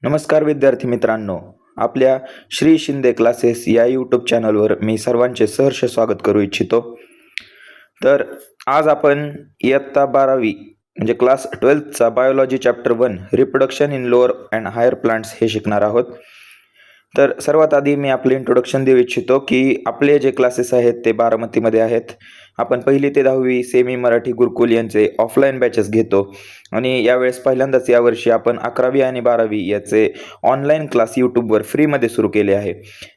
नमस्कार विद्यार्थी मित्रांनो, आपल्या श्री शिंदे क्लासेस या यूट्यूब चॅनलवर मी सर्वांचे सहर्ष स्वागत करू इच्छितो. तर आज आपण इयत्ता 12वी म्हणजे क्लास 12चा biology chapter 1 reproduction in lower and higher plants हे शिकणार आहोत. तर सर्वात आधी मी आपले इंट्रोडक्शन देऊ इच्छितो की आपले जे क्लासेस आहेत ते बारामतीमध्ये आहेत. आपण 1ली ते 10वी सेमी मराठी गुरुकुल यांचे ऑफलाईन बॅचेस घेतो आणि यावेळेस पहिल्यांदाच यावर्षी आपण 11वी आणि 12वी याचे ऑनलाईन क्लास यूट्यूबवर फ्रीमध्ये सुरू केले आहे.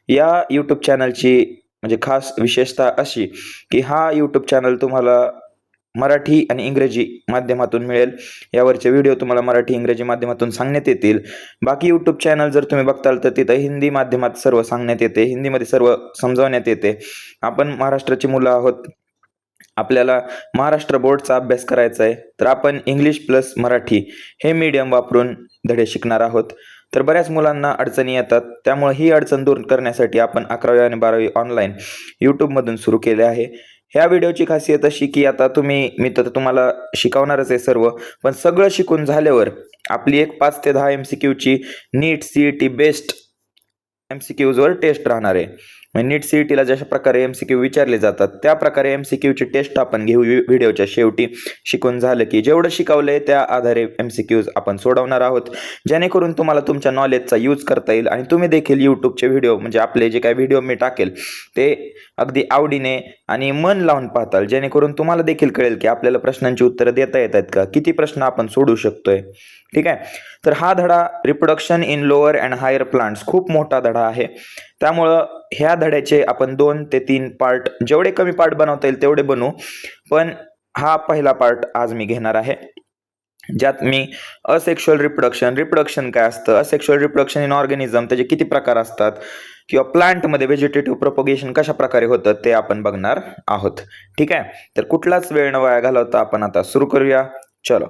या यूट्यूब चॅनलची म्हणजे खास विशेषता अशी की हा यूट्यूब चॅनल तुम्हाला मराठी आणि इंग्रजी माध्यमातून मिळेल. यावरचे व्हिडिओ तुम्हाला मराठी इंग्रजी माध्यमातून सांगण्यात येतील. बाकी यूट्यूब चॅनल जर तुम्ही बघताल तर तिथं हिंदी माध्यमात सर्व सांगण्यात येते, हिंदीमध्ये सर्व समजावण्यात येते. आपण महाराष्ट्राची मुलं आहोत, आपल्याला महाराष्ट्र बोर्डचा अभ्यास करायचा आहे, तर आपण इंग्लिश प्लस मराठी हे मीडियम वापरून धडे शिकणार आहोत. तर बऱ्याच मुलांना अडचणी येतात, त्यामुळे ही अडचण दूर करण्यासाठी आपण 11वी आणि 12वी ऑनलाईन यूट्यूबमधून सुरू केले आहे. ह्या व्हिडिओची खासियत अशी की आता मी तर तुम्हाला शिकवणारच आहे सर्व, पण सगळं शिकून झाल्यावर आपली एक 5 ते 10 MCQची नीट CET बेस्ट MCQजवर टेस्ट राहणार आहे. नीट CETला जशा प्रकारे MCQ विचारले जातात त्या प्रकारे MCQची टेस्ट आपण घेऊ व्हिडिओच्या शेवटी. शिकून झालं की जेवढं शिकवलंय त्या आधारे MCQज आपण सोडवणार आहोत, जेणेकरून तुम्हाला तुमच्या नॉलेजचा यूज करता येईल आणि तुम्ही देखील यूट्यूबचे व्हिडिओ म्हणजे आपले जे काही व्हिडिओ मी टाकेल ते अगदी आवडीने आणि मन लावून पाहताल, जेणेकरून तुम्हाला देखील कळेल की आपल्याला प्रश्नांची उत्तरं देता येत आहेत का, किती प्रश्न आपण सोडू शकतोय. ठीक आहे. तर हा धडा reproduction in lower and higher plants खूप मोठा धडा आहे. त्यामुळं ह्या धड्याचे आपण 2 ते 3 पार्ट, जेवढे कमी पार्ट बनवता येईल तेवढे बनवू, पण हा पहिला पार्ट आज मी घेणार आहे, ज्यात मी असेक्शुअल रिप्रोडक्शन काय असतं, असेक्शुअल रिप्रोडक्शन इन ऑर्गॅनिझम त्याचे किती प्रकार असतात, किंवा प्लांटमध्ये व्हेजिटेटिव्ह प्रोपगेशन कशा प्रकारे होतं ते आपण बघणार आहोत. ठीक आहे. तर कुठलाच वेळ न वाया घालवता आपण आता सुरू करूया. चलो.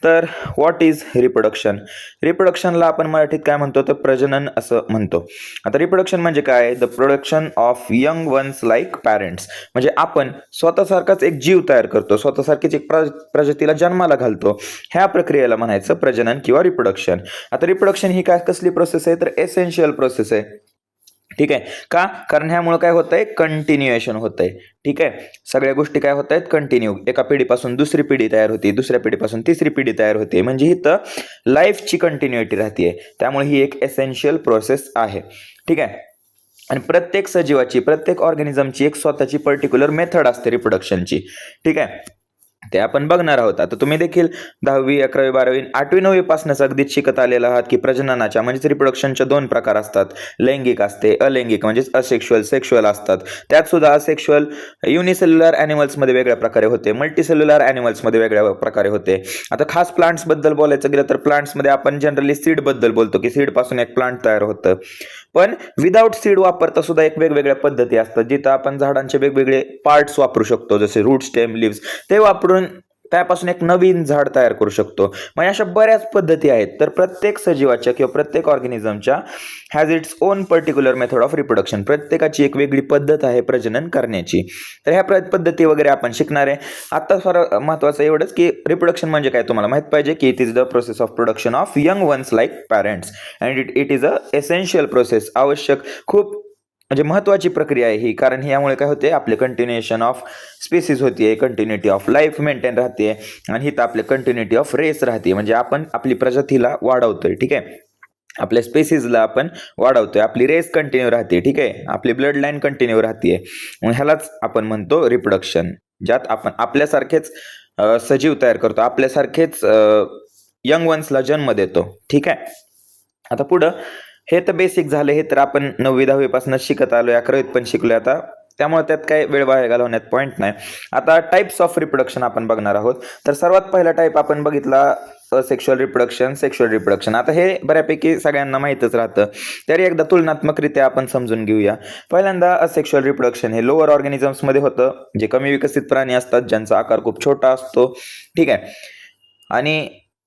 तर व्हॉट इज रिप्रोडक्शन? रिप्रोडक्शनला आपण मराठीत काय म्हणतो तर प्रजनन असं म्हणतो. आता रिप्रोडक्शन म्हणजे काय? The production of young ones like parents. म्हणजे आपण स्वतःसारखाच एक जीव तयार करतो, स्वतःसारखीच एक प्रजातीला जन्माला घालतो. ह्या प्रक्रियेला म्हणायचं प्रजनन किंवा रिप्रोडक्शन. आता रिप्रोडक्शन ही काय कसली प्रोसेस आहे तर एसेन्शियल प्रोसेस आहे. ठीक आहे. का? कारण ह्यामुळे काय होत आहे, कंटिन्युएशन होत आहे. ठीक आहे. सगळ्या गोष्टी काय होत आहेत, कंटिन्यू. एका पिढीपासून दुसरी पिढी तयार होती, दुसऱ्या पिढीपासून तिसरी पिढी तयार होते, म्हणजे इथं लाईफची कंटिन्युइटी राहते. त्यामुळे ही एक एसेन्शियल प्रोसेस आहे. ठीक आहे. आणि प्रत्येक सजीवाची, प्रत्येक ऑर्गॅनिझमची एक स्वतःची पर्टिक्युलर मेथड असते रिप्रोडक्शनची. ठीक आहे. ते आपण बघणार आहोत. आता तुम्ही देखील 10वी 11वी 12वी 8वी 9वी पासूनच अगदीच शिकत आलेला आहात की प्रजननाच्या म्हणजेच रिप्रोडक्शनच्या 2 प्रकार असतात. लैंगिक असते, अलैंगिक म्हणजेच असेक्शुअल, सेक्शुअल असतात. त्यात सुद्धा असेक्शुअल युनिसेल्युलर ॲनिमल्समध्ये वेगळ्या प्रकारे होते, मल्टीसेल्युलर ॲनिमल्समध्ये वेगळ्या प्रकारे होते. आता खास प्लांट्स बद्दल बोलायचं गेलं तर प्लांट्समध्ये आपण जनरली सीड बद्दल बोलतो की सीड पासून एक प्लांट तयार होतं, पण विदाउट सीड वापरता सुद्धा एक वेगवेगळ्या पद्धती असतात जिथं आपण झाडांचे वेगवेगळे पार्ट्स वापरू शकतो, जसे रूट, स्टेम, लिव्स. ते वापरून त्यापासून एक नवीन झाड तयार करू शकतो. मग अशा बऱ्याच पद्धती आहेत. तर प्रत्येक सजीवाच्या किंवा प्रत्येक ऑर्गॅनिझमच्या has its own particular method of reproduction. प्रत्येकाची एक वेगळी पद्धत आहे प्रजनन करण्याची. तर ह्या पद्धती वगैरे आपण शिकणार आहे. आता फार महत्त्वाचं एवढंच की रिप्रोडक्शन म्हणजे काय तुम्हाला माहित पाहिजे की it is the process of production of young ones like parents and it is a essential process. आवश्यक, खूप म्हणजे महत्त्वाची प्रक्रिया आहे ही, कारण ह्यामुळे काय होते, आपले कंटिन्युएशन ऑफ स्पीसीज होतीये, कंटिन्युटी ऑफ लाईफ मेंटेन राहते आणि हिथं आपले कंटिन्युटी ऑफ रेस राहते. म्हणजे आपण आपली प्रजातीला वाढवतोय. ठीक आहे. आपल्या स्पेसीजला आपण वाढवतोय, आपली रेस कंटिन्यू राहते. ठीक आहे. आपली ब्लड लाईन कंटिन्यू राहते. मग ह्यालाच आपण म्हणतो रिप्रोडक्शन, ज्यात आपण आपल्यासारखेच सजीव तयार करतो, आपल्यासारखेच यंग वन्सला जन्म देतो. ठीक आहे. आता पुढं हे तर बेसिक झाले, हे तर आपण 9वी 10वी पासूनच शिकत आलोय, 11वीत पण शिकलोय आता, त्यामुळे त्यात काय वेळ वाया घालवण्यात पॉईंट नाही. आता टाइप्स ऑफ रिप्रोडक्शन आपण बघणार आहोत. तर सर्वात पहिला टाईप आपण बघितला असेक्शुअल रिप्रोडक्शन, सेक्शुअल रिप्रोडक्शन. आता हे बऱ्यापैकी सगळ्यांना माहीतच राहतं, तरी एकदा तुलनात्मकरित्या आपण समजून घेऊया. पहिल्यांदा असेक्शुअल रिप्रोडक्शन हे लोअर ऑर्गॅनिझम्समध्ये होतं, जे कमी विकसित प्राणी असतात, ज्यांचा आकार खूप छोटा असतो. ठीक आहे. आणि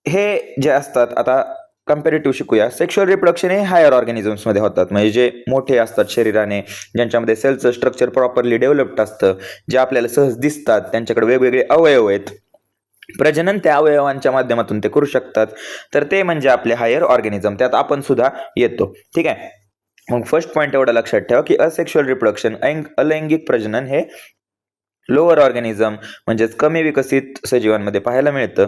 हे जे असतात, आता कम्पॅरेटिव्ह शिकूया. सेक्शुअल रिप्रोडक्शन हे हायर ऑर्गॅनिझम्समध्ये होतात, म्हणजे जे मोठे असतात शरीराने, ज्यांच्यामध्ये सेलचं स्ट्रक्चर प्रॉपरली डेव्हलप्ड असतं, जे आपल्याला सहज दिसतात, त्यांच्याकडे वेगवेगळे अवयव आहेत. प्रजनन त्या अवयवांच्या माध्यमातून ते करू शकतात, तर ते म्हणजे आपले हायर ऑर्गॅनिझम, त्यात आपण सुद्धा येतो. ठीक आहे. मग फर्स्ट पॉईंट एवढा लक्षात ठेवा की असेक्शुअल रिप्रोडक्शन अलैंगिक प्रजनन हे लोअर ऑर्गॅनिझम म्हणजेच कमी विकसित सजीवांमध्ये पाहायला मिळतं,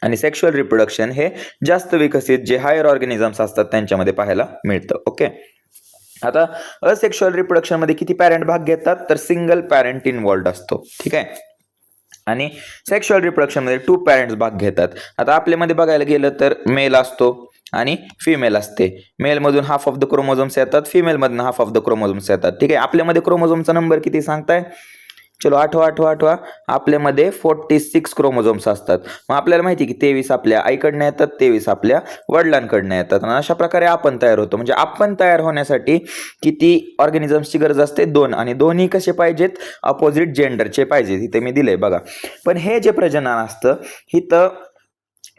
आणि सेक्शुअल रिप्रोडक्शन हे जास्त विकसित जे हायर ऑर्गॅनिझम्स असतात त्यांच्यामध्ये पाहायला मिळतं. ओके. आता असेक्शुअल रिप्रोडक्शन मध्ये किती पॅरेंट भाग घेतात, तर सिंगल पॅरेंट इन्व्हॉल्ड असतो. ठीक आहे. आणि सेक्शुअल रिप्रोडक्शन मध्ये 2 पॅरेंट्स भाग घेतात. आता आपल्यामध्ये बघायला गेलं तर मेल असतो आणि फिमेल असते. मेल मधून हाफ ऑफ द क्रोमोझोम्स येतात, फिमेल मधून हाफ ऑफ द क्रोमोझोम्स येतात. ठीक आहे. आपल्यामध्ये क्रोमोझोमचा नंबर किती सांगताय, चलो आठवा. आपल्यामध्ये 46 क्रोमोझोम्स असतात. मग आपल्याला माहिती की 23 आपल्या आईकडनं येतात, 23 आपल्या वडिलांकडनं येतात, आणि अशा प्रकारे आपण तयार होतो. म्हणजे आपण तयार होण्यासाठी किती ऑर्गॅनिझम्सची गरज असते, 2, आणि दोन्ही कसे पाहिजेत, अपोजिट जेंडरचे पाहिजेत. इथे मी दिलंय बघा. पण हे जे प्रजनन असतं, इथं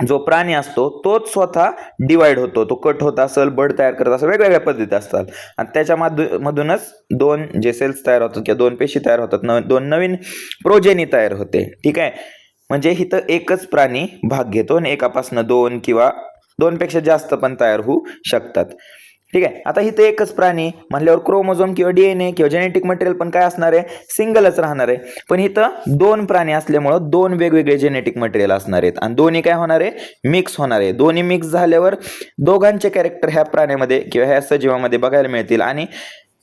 जो प्राणी असतो तोच स्वतः डिवाइड होतो, तो कट होत असेल, बड तयार करत असेल, वेगवेगळ्या पद्धती असतात, आणि त्याच्या मधूनच 2 जे सेल्स तयार होतात किंवा 2 पेशी तयार होतात, 2 नवीन प्रोजेनी तयार होते. ठीक आहे. म्हणजे इथं एकच प्राणी भाग घेतो आणि एकापासून 2 किंवा 2 पेक्षा जास्त पण तयार होऊ शकतात. ठीक आहे. आता इथे एकच प्राणी म्हणल्यावर क्रोमोझोम किंवा डीएनए किंवा जेनेटिक मटेरियल पण काय असणार आहे, सिंगलच राहणार आहे. पण इथं 2 प्राणी असल्यामुळं 2 वेगवेगळे जेनेटिक मटेरियल असणार आहेत, आणि दोन्ही काय होणार आहे, मिक्स होणार आहे. दोन्ही मिक्स झाल्यावर दोघांचे कॅरेक्टर ह्या प्राण्यामध्ये किंवा ह्या सजीवामध्ये बघायला मिळतील, आणि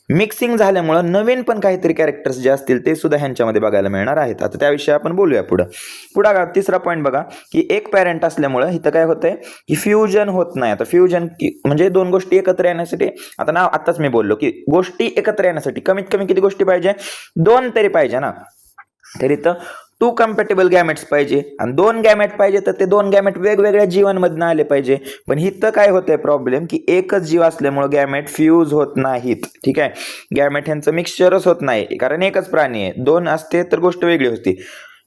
मिक्सिंग झाल्यामुळं नवीन पण काहीतरी कॅरेक्टर्स जे असतील ते सुद्धा ह्यांच्यामध्ये बघायला मिळणार आहेत. आता त्याविषयी आपण बोलूया पुढं तिसरा पॉईंट बघा की एक पॅरेंट असल्यामुळं इथं काय होतंय की फ्युजन होत नाही. आता फ्युजन म्हणजे 2 गोष्टी एकत्र येण्यासाठी, आता आताच मी बोललो की गोष्टी एकत्र येण्यासाठी कमीत कमी किती गोष्टी पाहिजे, 2 तरी पाहिजे ना. तर इथं 2 कम्पॅटेबल गॅमेट्स पाहिजे, आणि 2 गॅमेट पाहिजे तर ते 2 गॅमेट वेगवेगळ्या जीवांमधून आले पाहिजे. पण इथं काय होतंय प्रॉब्लेम की एकच जीव असल्यामुळे गॅमेट फ्यूज होत नाहीत. ठीक आहे. गॅमेट ह्यांचं मिक्सचरच होत नाही, कारण एकच प्राणी आहे. 2 असते तर गोष्ट वेगळी होती.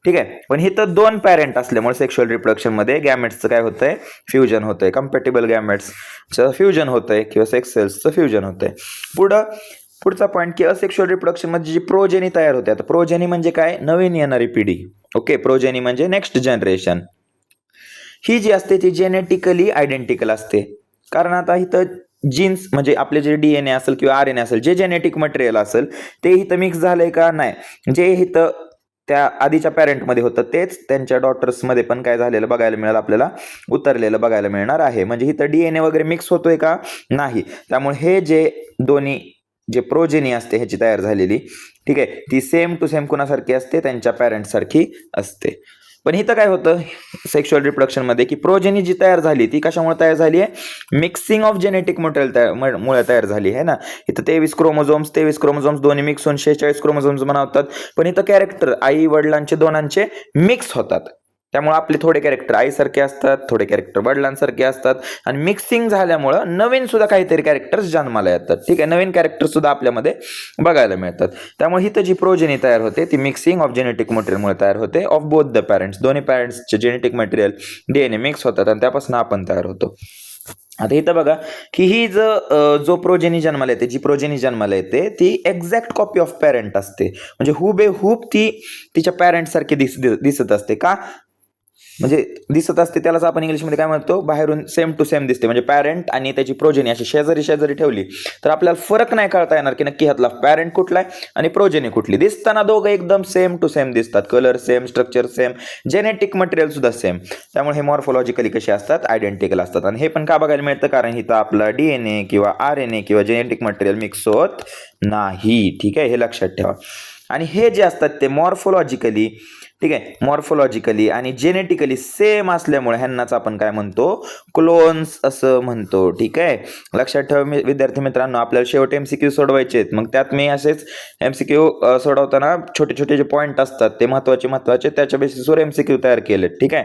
ठीक आहे. पण इथं 2 पॅरेंट असल्यामुळे सेक्शुअल रिप्रोडक्शन मध्ये गॅमेट्सचं काय होतंय, फ्युजन होतंय. कम्पॅटेबल गॅमेट्सचं फ्युजन होतंय किंवा सेक्स सेल्सचं फ्युजन होतंय. पुढचा पॉईंट की असेक्शुअल रिप्रोडक्शन मध्ये जी प्रोजेनी तयार होते. आता प्रोजेनी म्हणजे काय, नवीन येणारी पिढी. ओके. प्रोजेनी म्हणजे नेक्स्ट जनरेशन. ही जी असते ती जेनेटिकली आयडेंटिकल असते, कारण आता इथं जीन्स म्हणजे आपले जे डीएनए असेल किंवा आरएनए असेल, जे जेनेटिक मटेरियल असेल ते इथं मिक्स झालंय का, नाही. जे इथं त्या आधीच्या पॅरेंटमध्ये होतं तेच त्यांच्या डॉटर्समध्ये पण काय झालेलं बघायला मिळेल, आपल्याला उतरलेलं बघायला मिळणार आहे. म्हणजे इथं डीएनए वगैरे मिक्स होतोय का, नाही. त्यामुळे हे जे दोन्ही जे प्रोजेनी असते ह्याची तयार झालेली, ठीक आहे, ती सेम टू सेम कुणासारखी असते, त्यांच्या पॅरेंट्स सारखी असते. पण इथं काय होतं सेक्शुअल रिप्रोडक्शन मध्ये की प्रोजेनी जी तयार झाली ती कशामुळे तयार झाली आहे, मिक्सिंग ऑफ जेनेटिक मटेरियल मुळे तयार झाली आहे ना. इथं 23 क्रोमोझोम्स दोन्ही मिक्स होऊन 46 क्रोमोझोम्स बनवतात. पण इथं कॅरेक्टर आई वडिलांचे दोनांचे मिक्स होतात, त्यामुळे आपले थोडे कॅरेक्टर आईसारखे असतात, थोडे कॅरेक्टर वडिलांसारखे असतात, आणि मिक्सिंग झाल्यामुळं नवीन सुद्धा काहीतरी कॅरेक्टर्स जन्माला येतात. ठीक आहे. नवीन कॅरेक्टर सुद्धा आपल्यामध्ये बघायला मिळतात. त्यामुळे इथं जी प्रोजेनी तयार होते ती मिक्सिंग ऑफ जेनेटिक मटेरियलमुळे तयार होते, ऑफ बोथ द पॅरेंट्स. दोन्ही पॅरेंट्सचे जेनेटिक मटेरियल डीएनए मिक्स होतात आणि त्यापासून आपण तयार होतो. आता इथं बघा की ही जो प्रोजेनी जन्माला येते, जी प्रोजेनी जन्माला येते ती एक्झॅक्ट कॉपी ऑफ पॅरेंट असते. म्हणजे हुबेहूब ती तिच्या पॅरेंट सारखी दिसत असते. का म्हणजे दिसत असते त्यालाच आपण इंग्लिशमध्ये काय म्हणतो, बाहेरून सेम टू सेम दिसते. म्हणजे पॅरेंट आणि त्याची प्रोजेनी अशी शेजारी ठेवली तर आपल्याला फरक नाही कळता येणार की नक्की ह्यातला पॅरेंट कुठला आहे आणि प्रोजेनी कुठली. दिसताना दोघं एकदम सेम टू सेम दिसतात, colour same, structure same, genetic material सुद्धा सेम. त्यामुळे हे मॉर्फोलॉजिकली कसे असतात, आयडेंटिकल असतात. आणि हे पण का बघायला मिळतं, कारण इथं आपला डीएनए किंवा आरएनए किंवा जेनेटिक मटेरियल मिक्स होत नाही. ठीक आहे. हे लक्षात ठेवा. आणि हे जे असतात ते मॉर्फोलॉजिकली, ठीक आहे, मॉर्फोलॉजिकली आणि जेनेटिकली सेम असल्यामुळे ह्यांनाच आपण काय म्हणतो, क्लोन्स असं म्हणतो. ठीक आहे. लक्षात ठेवा विद्यार्थी मित्रांनो, आपल्याला शेवट एमसीक्यू सोडवायचे आहेत. मग त्यात मी असेच एमसीक्यू सोडवताना छोटे छोटे जे पॉईंट असतात ते महत्वाचे त्याच्या बेसिसवर एमसीक्यू तयार केले. ठीक आहे.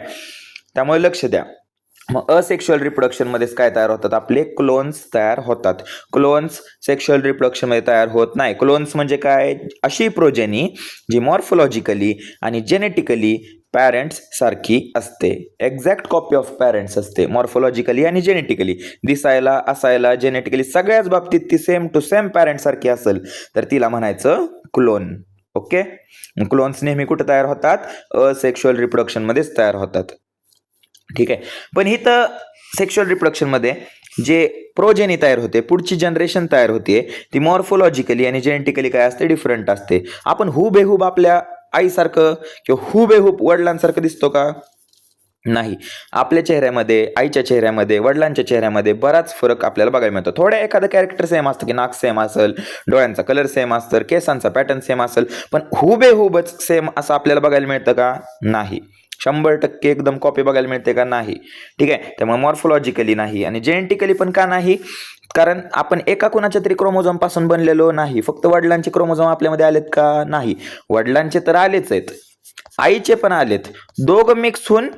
त्यामुळे लक्ष द्या. मग असेक्शुअल रिप्रोडक्शन मध्येच काय तयार होतात, आपले क्लोन्स तयार होतात. क्लोन्स सेक्शुअल रिप्रोडक्शन मध्ये तयार होत नाही. क्लोन्स म्हणजे काय, अशी प्रोजेनी जी मॉर्फोलॉजिकली आणि जेनेटिकली पॅरेंट्स सारखी असते, एक्झॅक्ट कॉपी ऑफ पॅरेंट्स असते, मॉर्फोलॉजिकली आणि जेनेटिकली. दिसायला, असायला, जेनेटिकली सगळ्याच बाबतीत ती सेम टू सेम पॅरेंट सारखी असेल तर तिला म्हणायचं क्लोन. ओके. क्लोन्स नेहमी कुठे तयार होतात? असेक्शुअल रिप्रोडक्शन मध्येच तयार होतात. ठीक आहे. पण इथं सेक्शुअल रिप्रोडक्शन मध्ये जे प्रोजेनी तयार होते, पुढची जनरेशन तयार होते, ती मॉर्फोलॉजिकली आणि जेनेटिकली काय असते? डिफरंट असते. आपण हुबेहूब आपल्या आईसारखं किंवा हुबेहूब वडिलांसारखं दिसतो का? नाही. आपल्या चेहऱ्यामध्ये, आईच्या चेहऱ्यामध्ये, वडिलांच्या चेहऱ्यामध्ये बराच फरक आपल्याला बघायला मिळतो. थोडं एखादं कॅरेक्टर सेम असतं, की नाक सेम असेल, डोळ्यांचा कलर सेम असेल, केसांचा पॅटर्न सेम असेल, पण हुबेहूबच सेम असं आपल्याला बघायला मिळतं का? नाही. 100% एकदम कॉपी बघायला मिळते का? नाही. ठीक आहे. त्यामुळे मॉर्फोलॉजिकली नाही आणि जेनेटिकली पण का नाही? कारण आपण एका कुणाच्या तरी क्रोमोझोम पासून बनलेलो नाही. फक्त वडिलांचे क्रोमोझोम आपल्यामध्ये आलेत का? नाही. वडिलांचे तर आलेच आहेत, आईचे पण आलेत. दोघं मिक्स होऊन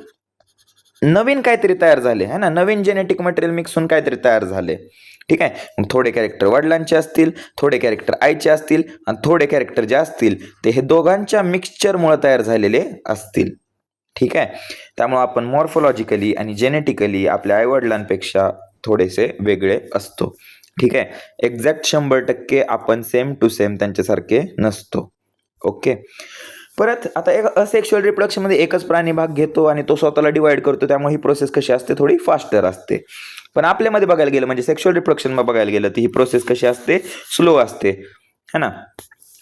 नवीन काहीतरी तयार झाले है ना, नवीन जेनेटिक मटेरियल मिक्स होऊन काहीतरी तयार झाले. ठीक आहे. मग थोडे कॅरेक्टर वडिलांचे असतील, थोडे कॅरेक्टर आईचे असतील आणि थोडे कॅरेक्टर जे असतील ते हे दोघांच्या मिक्सचरमुळे तयार झालेले असतील. ठीक आहे. त्यामुळे आपण मॉर्फोलॉजिकली आणि जेनेटिकली आपल्या आईवडिलांपेक्षा थोडेसे वेगळे असतो. ठीक आहे. एक्झॅक्ट 100% आपण सेम टू सेम त्यांच्यासारखे नसतो. ओके. परत आता एक असेक्शुअल रिप्रोडक्शन मध्ये एकच प्राणी भाग घेतो आणि तो स्वतःला डिवाइड करतो, त्यामुळे ही प्रोसेस कशी असते? थोडी फास्टर असते. पण आपल्यामध्ये बघायला गेलं म्हणजे सेक्शुअल रिप्रोडक्शन मध्ये बघायला गेलं तर ही प्रोसेस कशी असते? स्लो असते है ना.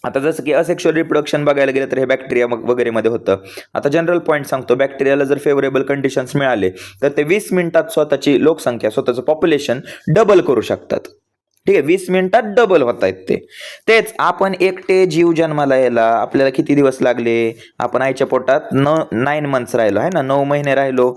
आता जसं की असेक्शुअल रिप्रोडक्शन बघायला गेलं तर हे बॅक्टेरिया वगैरे मध्ये होतं. आता जनरल पॉईंट सांगतो, बॅक्टेरियाला जर फेवरेबल कंडिशन्स मिळाले तर ते 20 मिनिटात स्वतःची लोकसंख्या, स्वतःचं पॉप्युलेशन डबल करू शकतात. ठीक आहे. 20 मिनिटात डबल होत आहेत तेच आपण एकटे जीव जन्माला यायला आपल्याला किती दिवस लागले? आपण आईच्या पोटात 9 मंथ्स राहिलो है ना, 9 महिने राहिलो,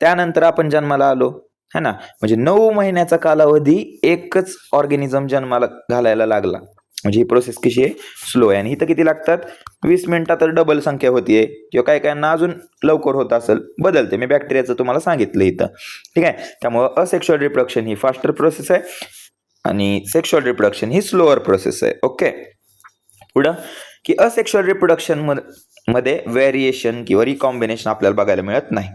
त्यानंतर आपण जन्माला आलो है ना. म्हणजे 9 महिन्याचा कालावधी एकच ऑर्गॅनिझम जन्माला घालायला लागला. म्हणजे ही प्रोसेस कशी आहे? स्लो आहे. आणि इथं किती लागतात? 20 मिनिटात तर डबल संख्या होतीये, किंवा काही काहींना अजून लवकर होत असेल, बदलते. मी बॅक्टेरियाचं तुम्हाला सांगितलं इथं. ठीक आहे. त्यामुळं असेक्शुअल रिप्रोडक्शन ही फास्टर प्रोसेस आहे आणि सेक्शुअल रिप्रोडक्शन ही स्लोअर प्रोसेस आहे. ओके. पुढं की असेक्शुअल रिप्रोडक्शन मध्ये व्हेरिएशन किंवा रिकॉम्बिनेशन आपल्याला बघायला मिळत नाही.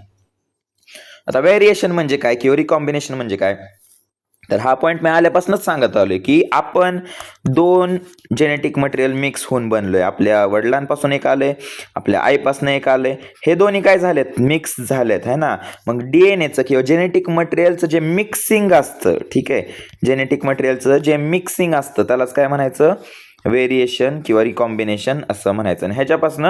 आता व्हेरिएशन म्हणजे काय किंवा रिकॉम्बिनेशन म्हणजे काय? तर हा पॉईंट मी आल्यापासूनच सांगत आलोय की आपण 2 जेनेटिक मटेरियल मिक्स होऊन बनलोय. आपल्या वडिलांपासून एक आलंय, आपल्या आईपासून एक आलंय. हे दोन्ही काय झालेत? मिक्स झालेत है ना. मग डीएनएचं किंवा जेनेटिक मटेरियलचं जे मिक्सिंग असतं, ठीक आहे, जेनेटिक मटेरियलचं जे मिक्सिंग असतं त्यालाच काय म्हणायचं? व्हेरिएशन किंवा रिकॉम्बिनेशन असं म्हणायचं. आणि ह्याच्यापासून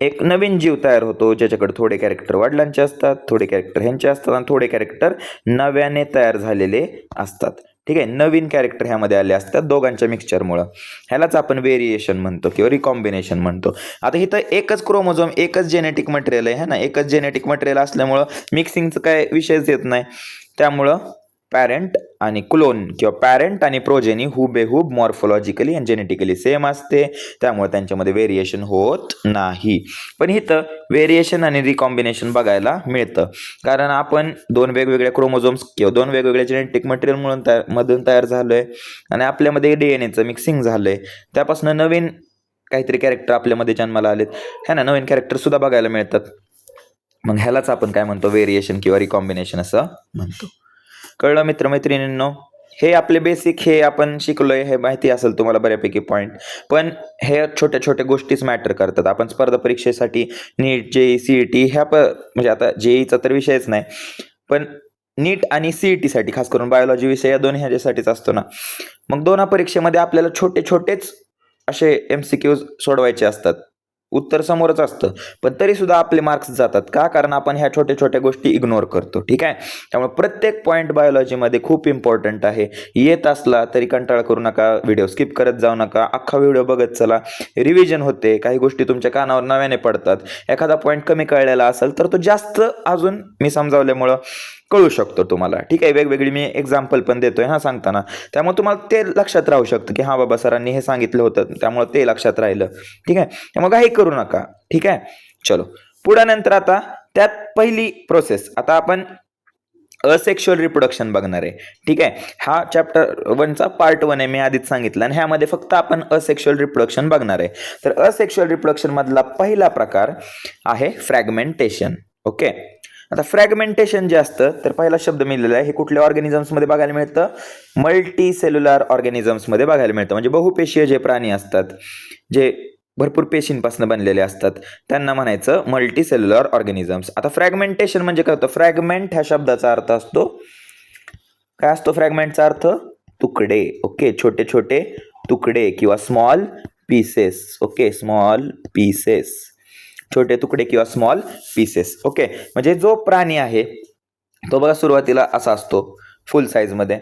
एक नवीन जीव तयार होतो, ज्याच्याकडे थोडे कॅरेक्टर वडिलांचे असतात, थोडे कॅरेक्टर ह्यांचे असतात आणि थोडे कॅरेक्टर नव्याने तयार झालेले असतात. ठीक आहे. नवीन कॅरेक्टर ह्यामध्ये आले असतात दोघांच्या मिक्सचरमुळं. ह्यालाच आपण व्हेरिएशन म्हणतो किंवा रिकॉम्बिनेशन म्हणतो. आता इथं एकच क्रोमोझोम, एकच जेनेटिक मटेरियल आहे ना, एकच जेनेटिक मटेरियल असल्यामुळं मिक्सिंगचं काय विषयच येत नाही. त्यामुळं पॅरेंट आणि क्लोन किंवा पॅरेंट आणि प्रोजेनी हुबेहूब मॉर्फोलॉजिकली आणि जेनेटिकली सेम असते, त्यामुळे त्यांच्यामध्ये व्हेरिएशन होत नाही. पण इथं व्हेरिएशन आणि रिकॉम्बिनेशन बघायला मिळतं, कारण आपण 2 वेगवेगळ्या क्रोमोझोम्स किंवा 2 वेगवेगळ्या जेनेटिक मटेरियल मधून तयार झालोय आणि आपल्यामध्ये डीएनएचं मिक्सिंग झालंय, त्यापासून नवीन काहीतरी कॅरेक्टर आपल्यामध्ये जन्माला आलेत है ना, नवीन कॅरेक्टर सुद्धा बघायला मिळतात. मग ह्यालाच आपण काय म्हणतो? व्हेरिएशन किंवा रिकॉम्बिनेशन असं म्हणतो. कळलं मित्रमैत्रिणींनो? हे आपले बेसिक हे आपण शिकलोय, हे माहिती असेल तुम्हाला बऱ्यापैकी पॉईंट. पण हे छोट्या छोट्या गोष्टीच मॅटर करतात. आपण स्पर्धा परीक्षेसाठी नीट, जेई, सीईटी ह्या म्हणजे आता जेईचा तर विषयच नाही, पण नीट आणि सीईटी साठी खास करून बायोलॉजी विषय या दोन्ही ह्याच्यासाठीच असतो ना. मग दोन्ही परीक्षेमध्ये आपल्याला छोटे छोटेच असे एमसीक्यूज सोडवायचे असतात. उत्तर समोरच असतं, पण तरी सुद्धा आपले मार्क्स जातात का? कारण आपण ह्या छोट्या छोट्या गोष्टी इग्नोर करतो. ठीक आहे. त्यामुळे प्रत्येक पॉईंट बायोलॉजीमध्ये खूप इम्पॉर्टंट आहे. येत असला तरी कंटाळा करू नका, व्हिडिओ स्किप करत जाऊ नका, अख्खा व्हिडिओ बघत चला. रिव्हिजन होते, काही गोष्टी तुमच्या कानावर नव्याने पडतात. एखादा पॉईंट कमी कळलेला असेल तर तो जास्त अजून मी समजावल्यामुळं कळू शकतो तुम्हाला. ठीक आहे. वेगवेगळी मी एक्झाम्पल पण देतोय हा सांगताना, त्यामुळे तुम्हाला ते लक्षात राहू शकतं की हा बाबा सरांनी हे सांगितलं होतं, त्यामुळे ते लक्षात राहिलं. ठीक आहे. त्यामुळे काही करू नका. ठीक आहे. चलो पुढे नंतर आता त्यात पहिली प्रोसेस आता आपण असेक्शुअल रिप्रोडक्शन बघणार आहे. ठीक आहे. हा चॅप्टर 1चा पार्ट 1 आहे, मी आधीच सांगितलं, आणि ह्यामध्ये फक्त आपण असेक्शुअल रिप्रोडक्शन बघणार आहे. तर असेक्शुअल रिप्रोडक्शन मधला पहिला प्रकार आहे फ्रॅगमेंटेशन. ओके. आता फ्रॅगमेंटेशन जे असतं तर पहिला शब्द मिळालेला आहे, हे कुठल्या ऑर्गॅनिझम्स मध्ये बघायला मिळतं? मल्टी सेल्युलर ऑर्गॅनिझम्स मध्ये बघायला मिळतं. म्हणजे बहुपेशीय जे प्राणी असतात, जे भरपूर पेशींपासून बनलेले असतात, त्यांना म्हणायचं मल्टीसेल्युलर ऑर्गॅनिझम्स. आता फ्रॅगमेंटेशन म्हणजे काय होतं? फ्रॅगमेंट ह्या शब्दाचा अर्थ असतो, काय असतो फ्रॅगमेंटचा अर्थ? तुकडे. ओके, छोटे छोटे तुकडे किंवा small pieces. Okay, small pieces, छोटे तुकडे किंवा स्मॉल पीसेस. ओके, म्हणजे जो प्राणी आहे तो बघा सुरुवातीला असा असतो फुल साईजमध्ये,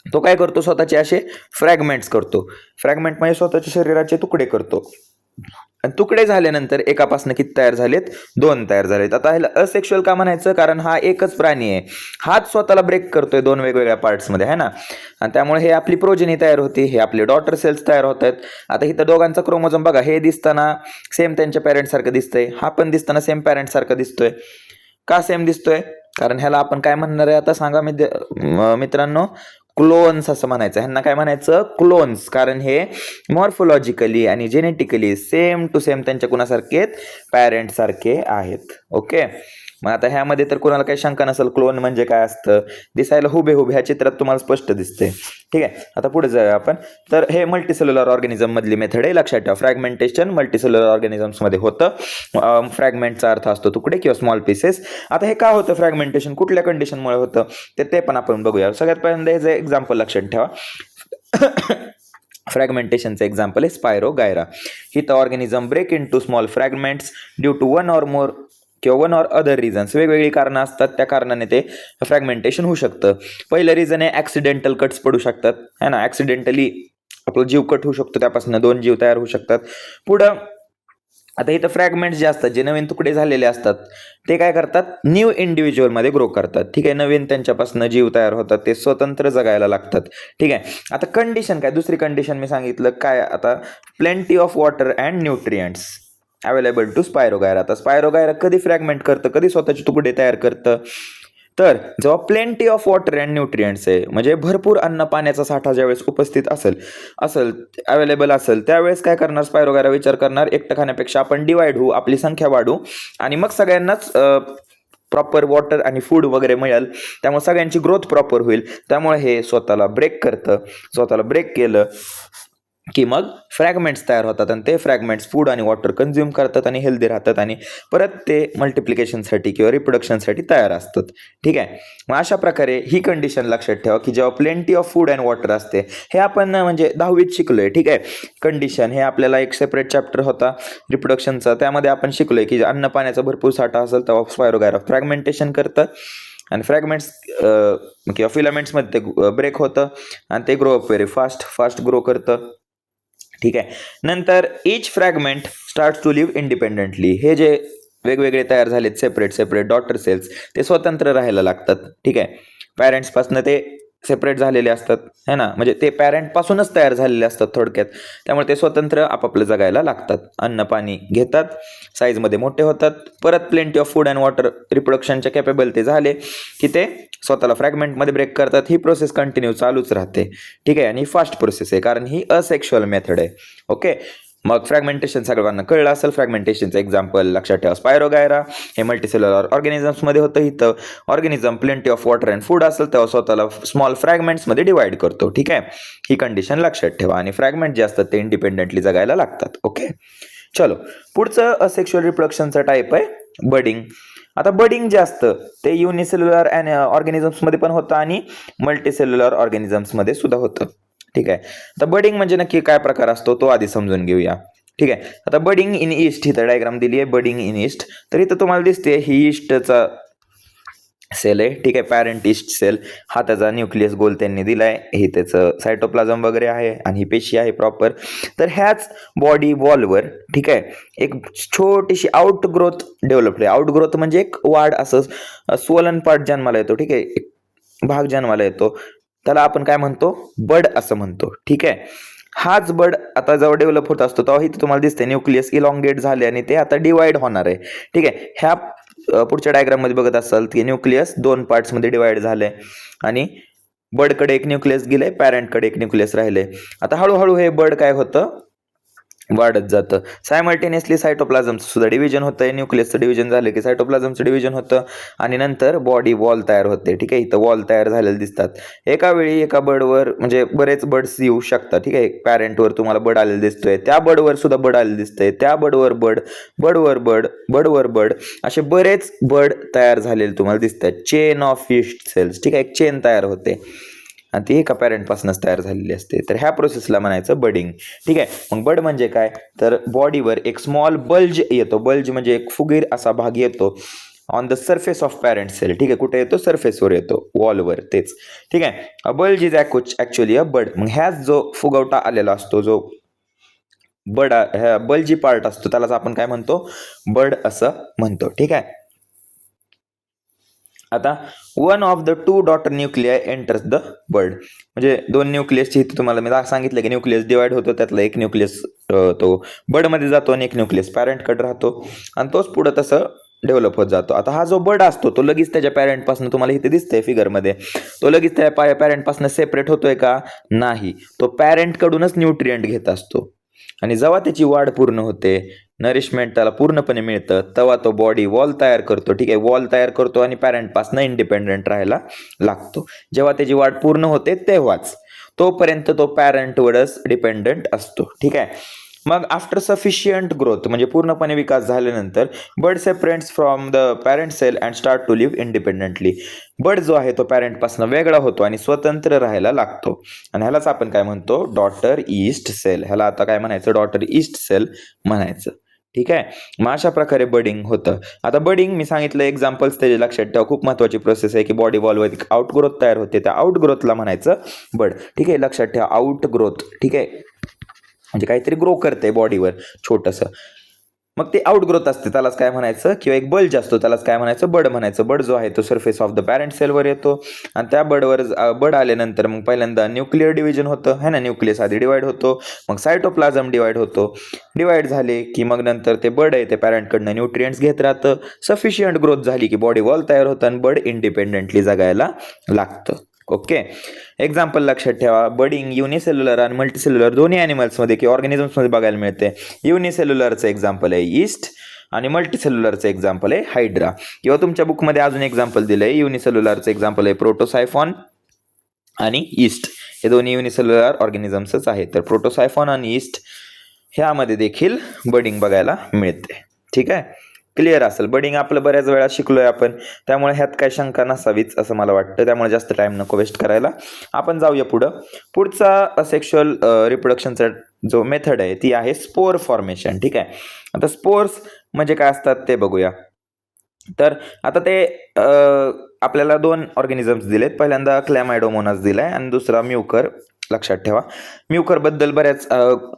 तो काय करतो? स्वतःचे असे फ्रॅगमेंट्स करतो. फ्रॅगमेंट म्हणजे स्वतःच्या शरीराचे तुकडे करतो. आणि तुकडे झाल्यानंतर एकापासून किती तयार झालेत? 2 तयार झालेत. आता ह्याला असेक्शुअल का म्हणायचं? कारण हा एकच प्राणी आहे, हाच स्वतःला ब्रेक करतोय 2 वेगवेगळ्या पार्ट्समध्ये, है ना. आणि त्यामुळे हे आपली प्रोजेनी तयार होते, हे आपले डॉटर सेल्स तयार होत आहेत. आता इथं दोघांचा क्रोमोझोम बघा, हे दिसताना सेम त्यांच्या पॅरेंटसारखं दिसतंय, हा पण दिसताना सेम पॅरेंटसारखं दिसतोय. का सेम दिसतोय? कारण ह्याला आपण काय म्हणणार आहे आता सांगा मित्रांनो? क्लोन्स असं म्हणायचं. ह्यांना काय म्हणायचं? क्लोन्स. कारण हे मॉर्फोलॉजिकली आणि जेनेटिकली सेम टू सेम त्यांच्या कुणासारखे? पॅरेंट सारखे आहेत. ओके, मग आता ह्यामध्ये तर कोणाला काही शंका नसेल, क्लोन म्हणजे काय असतं? दिसायला हुबेहूब ह्या चित्रात तुम्हाला स्पष्ट दिसते. ठीक आहे, आता पुढे जाऊया आपण. तर हे मल्टीसेल्युलर ऑर्गॅनिझम मधली मेथड आहे, लक्षात ठेवा. फ्रॅगमेंटेशन मल्टीसेल्युलर ऑर्गॅनिझम्स मध्ये होतं. फ्रॅगमेंटचा अर्थ असतो तुकडे किंवा स्मॉल पीसेस. आता हे का होतं फ्रॅगमेंटेशन? कुठल्या कंडिशनमुळे होतं ते पण आपण बघूया. सगळ्यात पहिल्यांदा हे एक्झाम्पल लक्षात ठेवा. फ्रॅगमेंटेशनचं एक्झाम्पल आहे स्पायरोगायरा. ही तर organism break into small fragments due to one or more किंवा वन ऑर अदर रिझन्स. वेगवेगळी कारणं असतात, त्या कारणाने ते फ्रॅगमेंटेशन होऊ शकतं. पहिलं रिझन आहे ॲक्सिडेंटल कट्स पडू शकतात, है ना. ॲक्सिडेंटली आपला जीव कट होऊ शकतो, त्यापासून 2 जीव तयार होऊ शकतात. पुढं आता इथं फ्रॅगमेंट्स जे असतात, जे नवीन तुकडे झालेले असतात, ते काय करतात? न्यू इंडिव्हिज्युअलमध्ये ग्रो करतात. ठीक आहे, नवीन त्यांच्यापासून जीव तयार होतात, ते स्वतंत्र जगायला लागतात. ठीक आहे, आता कंडिशन काय? दुसरी कंडिशन मी सांगितलं काय? आता plenty of water and nutrients available to spirogyra. आता स्पायरोगायरा कधी फ्रॅगमेंट करतं, कधी स्वतःचे तुकडे तयार करतं? तर जेव्हा plenty of water and nutrients आहे, म्हणजे भरपूर अन्न पाण्याचा साठा ज्यावेळेस उपस्थित असेल अवेलेबल असेल, त्यावेळेस काय करणार स्पायरोगायरा? विचार करणार, एकटं खाण्यापेक्षा आपण डिवाइड होऊ, आपली संख्या वाढू आणि मग सगळ्यांनाच प्रॉपर वॉटर आणि फूड वगैरे मिळेल, त्यामुळे सगळ्यांची ग्रोथ प्रॉपर होईल. त्यामुळे हे स्वतःला ब्रेक करतं. स्वतःला ब्रेक केलं की मग फ्रॅगमेंट्स तयार होतात आणि ते फ्रॅगमेंट्स फूड आणि वॉटर कन्झ्युम करतात आणि हेल्दी राहतात आणि परत ते मल्टिप्लिकेशनसाठी किंवा रिप्रोडक्शनसाठी तयार असतात. ठीक आहे, मग अशा प्रकारे ही कंडिशन लक्षात ठेवा की जेव्हा plenty of food and water असते, हे आपण म्हणजे 10वीत शिकलोय. ठीक आहे, कंडिशन हे आपल्याला एक सेपरेट चॅप्टर होता रिप्रोडक्शनचा, त्यामध्ये आपण शिकलोय की अन्न पाण्याचा भरपूर साठा असेल तेव्हा स्पायरोगायरा फ्रॅगमेंटेशन करतं आणि फ्रॅगमेंट्स किंवा फिलामेंट्समध्ये ते ब्रेक होतं आणि ते grow up very fast grow करतं. ठीक आहे, नंतर each fragment start to live independently. हे जे वेगवेगळे तयार झालेत सेपरेट डॉटर सेल्स, ते स्वतंत्र राहायला लागतात. ठीक आहे, पॅरेंट्सपासून ते सेपरेट झालेले असतात, है ना. म्हणजे ते पॅरेंटपासूनच तयार झालेले असतात थोडक्यात. त्यामुळे ते स्वतंत्र आपापलं जगायला लागतात, अन्न पाणी घेतात, साईजमध्ये मोठे होतात. परत plenty of food and water रिप्रोडक्शनच्या कॅपेबल ते झाले की ते स्वतःला फ्रॅगमेंटमध्ये ब्रेक करतात. ही प्रोसेस कंटिन्यू चालूच राहते. ठीक आहे, आणि फास्ट प्रोसेस आहे कारण ही असेक्शुअल मेथड आहे. ओके, मग फ्रॅगमेंटेशन सगळ्यांना कळलं असेल. फ्रॅगमेंटेशनचं एक्झाम्पल लक्षात ठेवा, स्पायरोगायरा हे मल्टीसेल्युलर ऑर्गॅनिझम्समध्ये होतं. इथं organism plenty of water and food असेल तेव्हा स्वतःला स्मॉल फ्रॅगमेंट्समध्ये डिवाइड करतो. ठीक आहे, ही कंडिशन लक्षात ठेवा आणि फ्रॅगमेंट जे असतात ते इंडिपेंडेंटली जगायला लागतात. ओके, चलो पुढचं असेक्शुअल रिप्रोडक्शनचं टाईप आहे बडिंग. आता बडिंग जे असतं ते युनिसेल्युलर ऑर्गॅनिझम्समध्ये पण होतं आणि मल्टीसेल्युलर ऑर्गॅनिझम्समध्ये सुद्धा होतं. ठीक आहे, आता बडिंग म्हणजे नक्की काय प्रकार असतो तो आधी समजून घेऊया. ठीक आहे, आता बडिंग इन ईस्ट ही तर डायग्राम दिली आहे, बडिंग इन ईस्ट. तर इथं तुम्हाला दिसते ही ईस्टचा सेल आहे. ठीक आहे, पॅरेंट ईस्ट सेल, हा त्याचा न्यूक्लियस गोल त्यांनी दिलाय, हे त्याचं सायटोप्लाझम वगैरे आहे आणि ही पेशी आहे प्रॉपर. तर ह्याच बॉडी वॉलवर ठीक आहे एक छोटीशी आउटग्रोथ डेव्हलप आहे. आउटग्रोथ म्हणजे एक वाढ, असं स्वलन पार्ट जन्माला येतो. ठीक आहे, एक भाग जन्माला येतो, त्याला आपण काय म्हणतो? बड असं म्हणतो. ठीक आहे, हाच बड आता जेव्हा डेव्हलप होत असतो तेव्हा इथे तुम्हाला दिसते न्यूक्लियस इलॉंगेट झाले आणि ते आता डिवाइड होणार आहे. ठीक आहे, ह्या पुढच्या डायग्राम मध्ये बघत असाल की न्यूक्लियस 2 पार्ट्समध्ये डिवाइड झाले आणि बडकडे एक न्यूक्लियस गेले, पॅरेंटकडे एक न्यूक्लियस राहिले. आता हळूहळू हे बड काय होतं? वाढत जातं. सायमल्टेनियसली सायटोप्लाझमचं सुद्धा डिव्हिजन होतंय. न्यूक्लियसचं डिव्हिजन झालं की सायटोप्लाझमचं डिव्हिजन होतं आणि नंतर बॉडी वॉल तयार होते. ठीक आहे, इथं वॉल तयार झालेले दिसतात. एका वेळी एका बर्डवर म्हणजे बरेच बर्ड्स येऊ शकतात. ठीक आहे, पॅरेंटवर तुम्हाला बर्ड आलेलं दिसतोय, त्या बर्डवर सुद्धा बर्ड आलेलं दिसतंय, त्या बर्डवर बर्ड, बर्डवर बर्ड, बर्डवर बर्ड, असे बरेच बर्ड तयार झालेले तुम्हाला दिसतात. Chain of yeast cells. ठीक आहे, एक चेन तयार होते आणि ती एका पॅरेंटपासूनच तयार झालेली असते. तर ह्या प्रोसेसला म्हणायचं बडिंग. ठीक आहे, मग बड म्हणजे काय, तर बॉडीवर एक स्मॉल बल्ज येतो. बल्ज म्हणजे एक फुगीर असा भाग येतो on the surface of parent cell. ठीक आहे, कुठे येतो, सरफेसवर येतो, वॉलवर, तेच. ठीक आहे, अ बल्ज इज ऍक्च्युअली अ बड. मग ह्याच जो फुगवटा आलेला असतो, जो बड बल्जी पार्ट असतो, त्यालाच आपण काय म्हणतो, बड असं म्हणतो. ठीक आहे, आता one of the two daughter nuclei enters the bird. म्हणजे दोन न्यूक्लियसची इथे तुम्हाला मी सांगितलं की न्यूक्लियस डिवाइड होतो, त्यातला एक न्यूक्लियस तो बर्डमध्ये जातो आणि एक न्यूक्लियस पॅरेंटकडे राहतो आणि तोच पुढं तसं डेव्हलप होत जातो. आता हा जो बर्ड असतो तो लगेच त्याच्या पॅरेंटपासून, तुम्हाला इथे दिसतंय फिगरमध्ये, तो लगेच त्या पॅरेंटपासून सेपरेट होतोय का, नाही. तो पॅरेंटकडूनच न्यूट्रिएंट घेत असतो आणि जेव्हा त्याची वाढ पूर्ण होते, नरिशमेंट त्याला पूर्णपणे मिळतं, तेव्हा तो बॉडी वॉल तयार करतो. ठीक आहे, वॉल तयार करतो आणि पॅरेंटपासून इंडिपेंडेंट राहायला लागतो. जेव्हा त्याची वाढ पूर्ण होते तेव्हाच, तोपर्यंत तो पॅरेंटवरच डिपेंडंट असतो. ठीक आहे, मग आफ्टर सफिशियंट ग्रोथ म्हणजे पूर्णपणे विकास झाल्यानंतर bud separates from the parent cell and start to live independently. Bud जो आहे तो पॅरेंटपासून वेगळा होतो आणि स्वतंत्र राहायला लागतो आणि ह्यालाच आपण काय म्हणतो, डॉटर ईस्ट सेल. ह्याला आता काय म्हणायचं, डॉटर ईस्ट सेल म्हणायचं. ठीक आहे, मग अशा प्रकारे बडिंग होतं. आता बडिंग मी सांगितलं एक्झाम्पल्स त्याचे लक्षात ठेवा, खूप महत्वाची प्रोसेस आहे की बॉडी वॉलवर आउटग्रोथ तयार होते, त्या आउटग्रोथला म्हणायचं बड. ठीक आहे, लक्षात ठेवा, आउटग्रोथ. ठीक आहे, म्हणजे काहीतरी ग्रो करते बॉडीवर छोटंसं, मग ते आउटग्रोथ असते, त्यालाच काय म्हणायचं, किंवा एक बल्ज असतो त्यालाच काय म्हणायचं, बड म्हणायचं. बड जो आहे तो सरफेस ऑफ द पॅरेंट सेलवर येतो आणि त्या बडवर बड आल्यानंतर मग पहिल्यांदा न्यूक्लिअर डिव्हिजन होतं, है ना, न्यूक्लियस आधी डिवाइड होतो, मग सायटोप्लाझम डिवाइड होतो. डिवाइड झाले की मग नंतर ते बड आहे ते पॅरेंटकडनं न्यूट्रिएंट्स घेत राहतं. सफिशियंट ग्रोथ झाली की बॉडी वॉल तयार होतं आणि बड इंडिपेंडेंटली जगायला लागतं. ओके, एक्झाम्पल लक्षात ठेवा, बडिंग युनिसेल्युलर आणि मल्टीसेल्युलर दोन्ही ॲनिमल्समध्ये किंवा ऑर्गॅनिझम्समध्ये बघायला मिळते. युनिसेल्युलरचं एक्झाम्पल आहे ईस्ट आणि मल्टीसेल्युलरचं एक्झाम्पल आहे हायड्रा. किंवा तुमच्या बुकमध्ये अजून एक्झाम्पल दिलं आहे, युनिसेल्युलरचं एक्झाम्पल आहे प्रोटोसायफॉन आणि ईस्ट. हे दोन्ही युनिसेल्युलर ऑर्गॅनिझम्सच आहेत. तर प्रोटोसायफॉन आणि ईस्ट ह्यामध्ये देखील बडिंग बघायला मिळते. ठीक आहे, क्लिअर असेल. बडिंग आपलं बऱ्याच वेळा शिकलोय आपण, त्यामुळे ह्यात काही शंका नसावीच असं मला वाटतं, त्यामुळे जास्त टाइम नको वेस्ट करायला. आपण जाऊया पुढचा सेक्शुअल रिप्रोडक्शनचा जो मेथड आहे ती आहे स्पोर फॉर्मेशन. ठीक आहे, आता स्पोर्स म्हणजे काय असतात ते बघूया. तर आता ते आपल्याला दोन ऑर्गॅनिझम्स दिलेत, पहिल्यांदा क्लॅमायडोमोनास दिलाय आणि दुसरा म्युकर. लक्षात ठेवा, म्युकर बद्दल बऱ्याच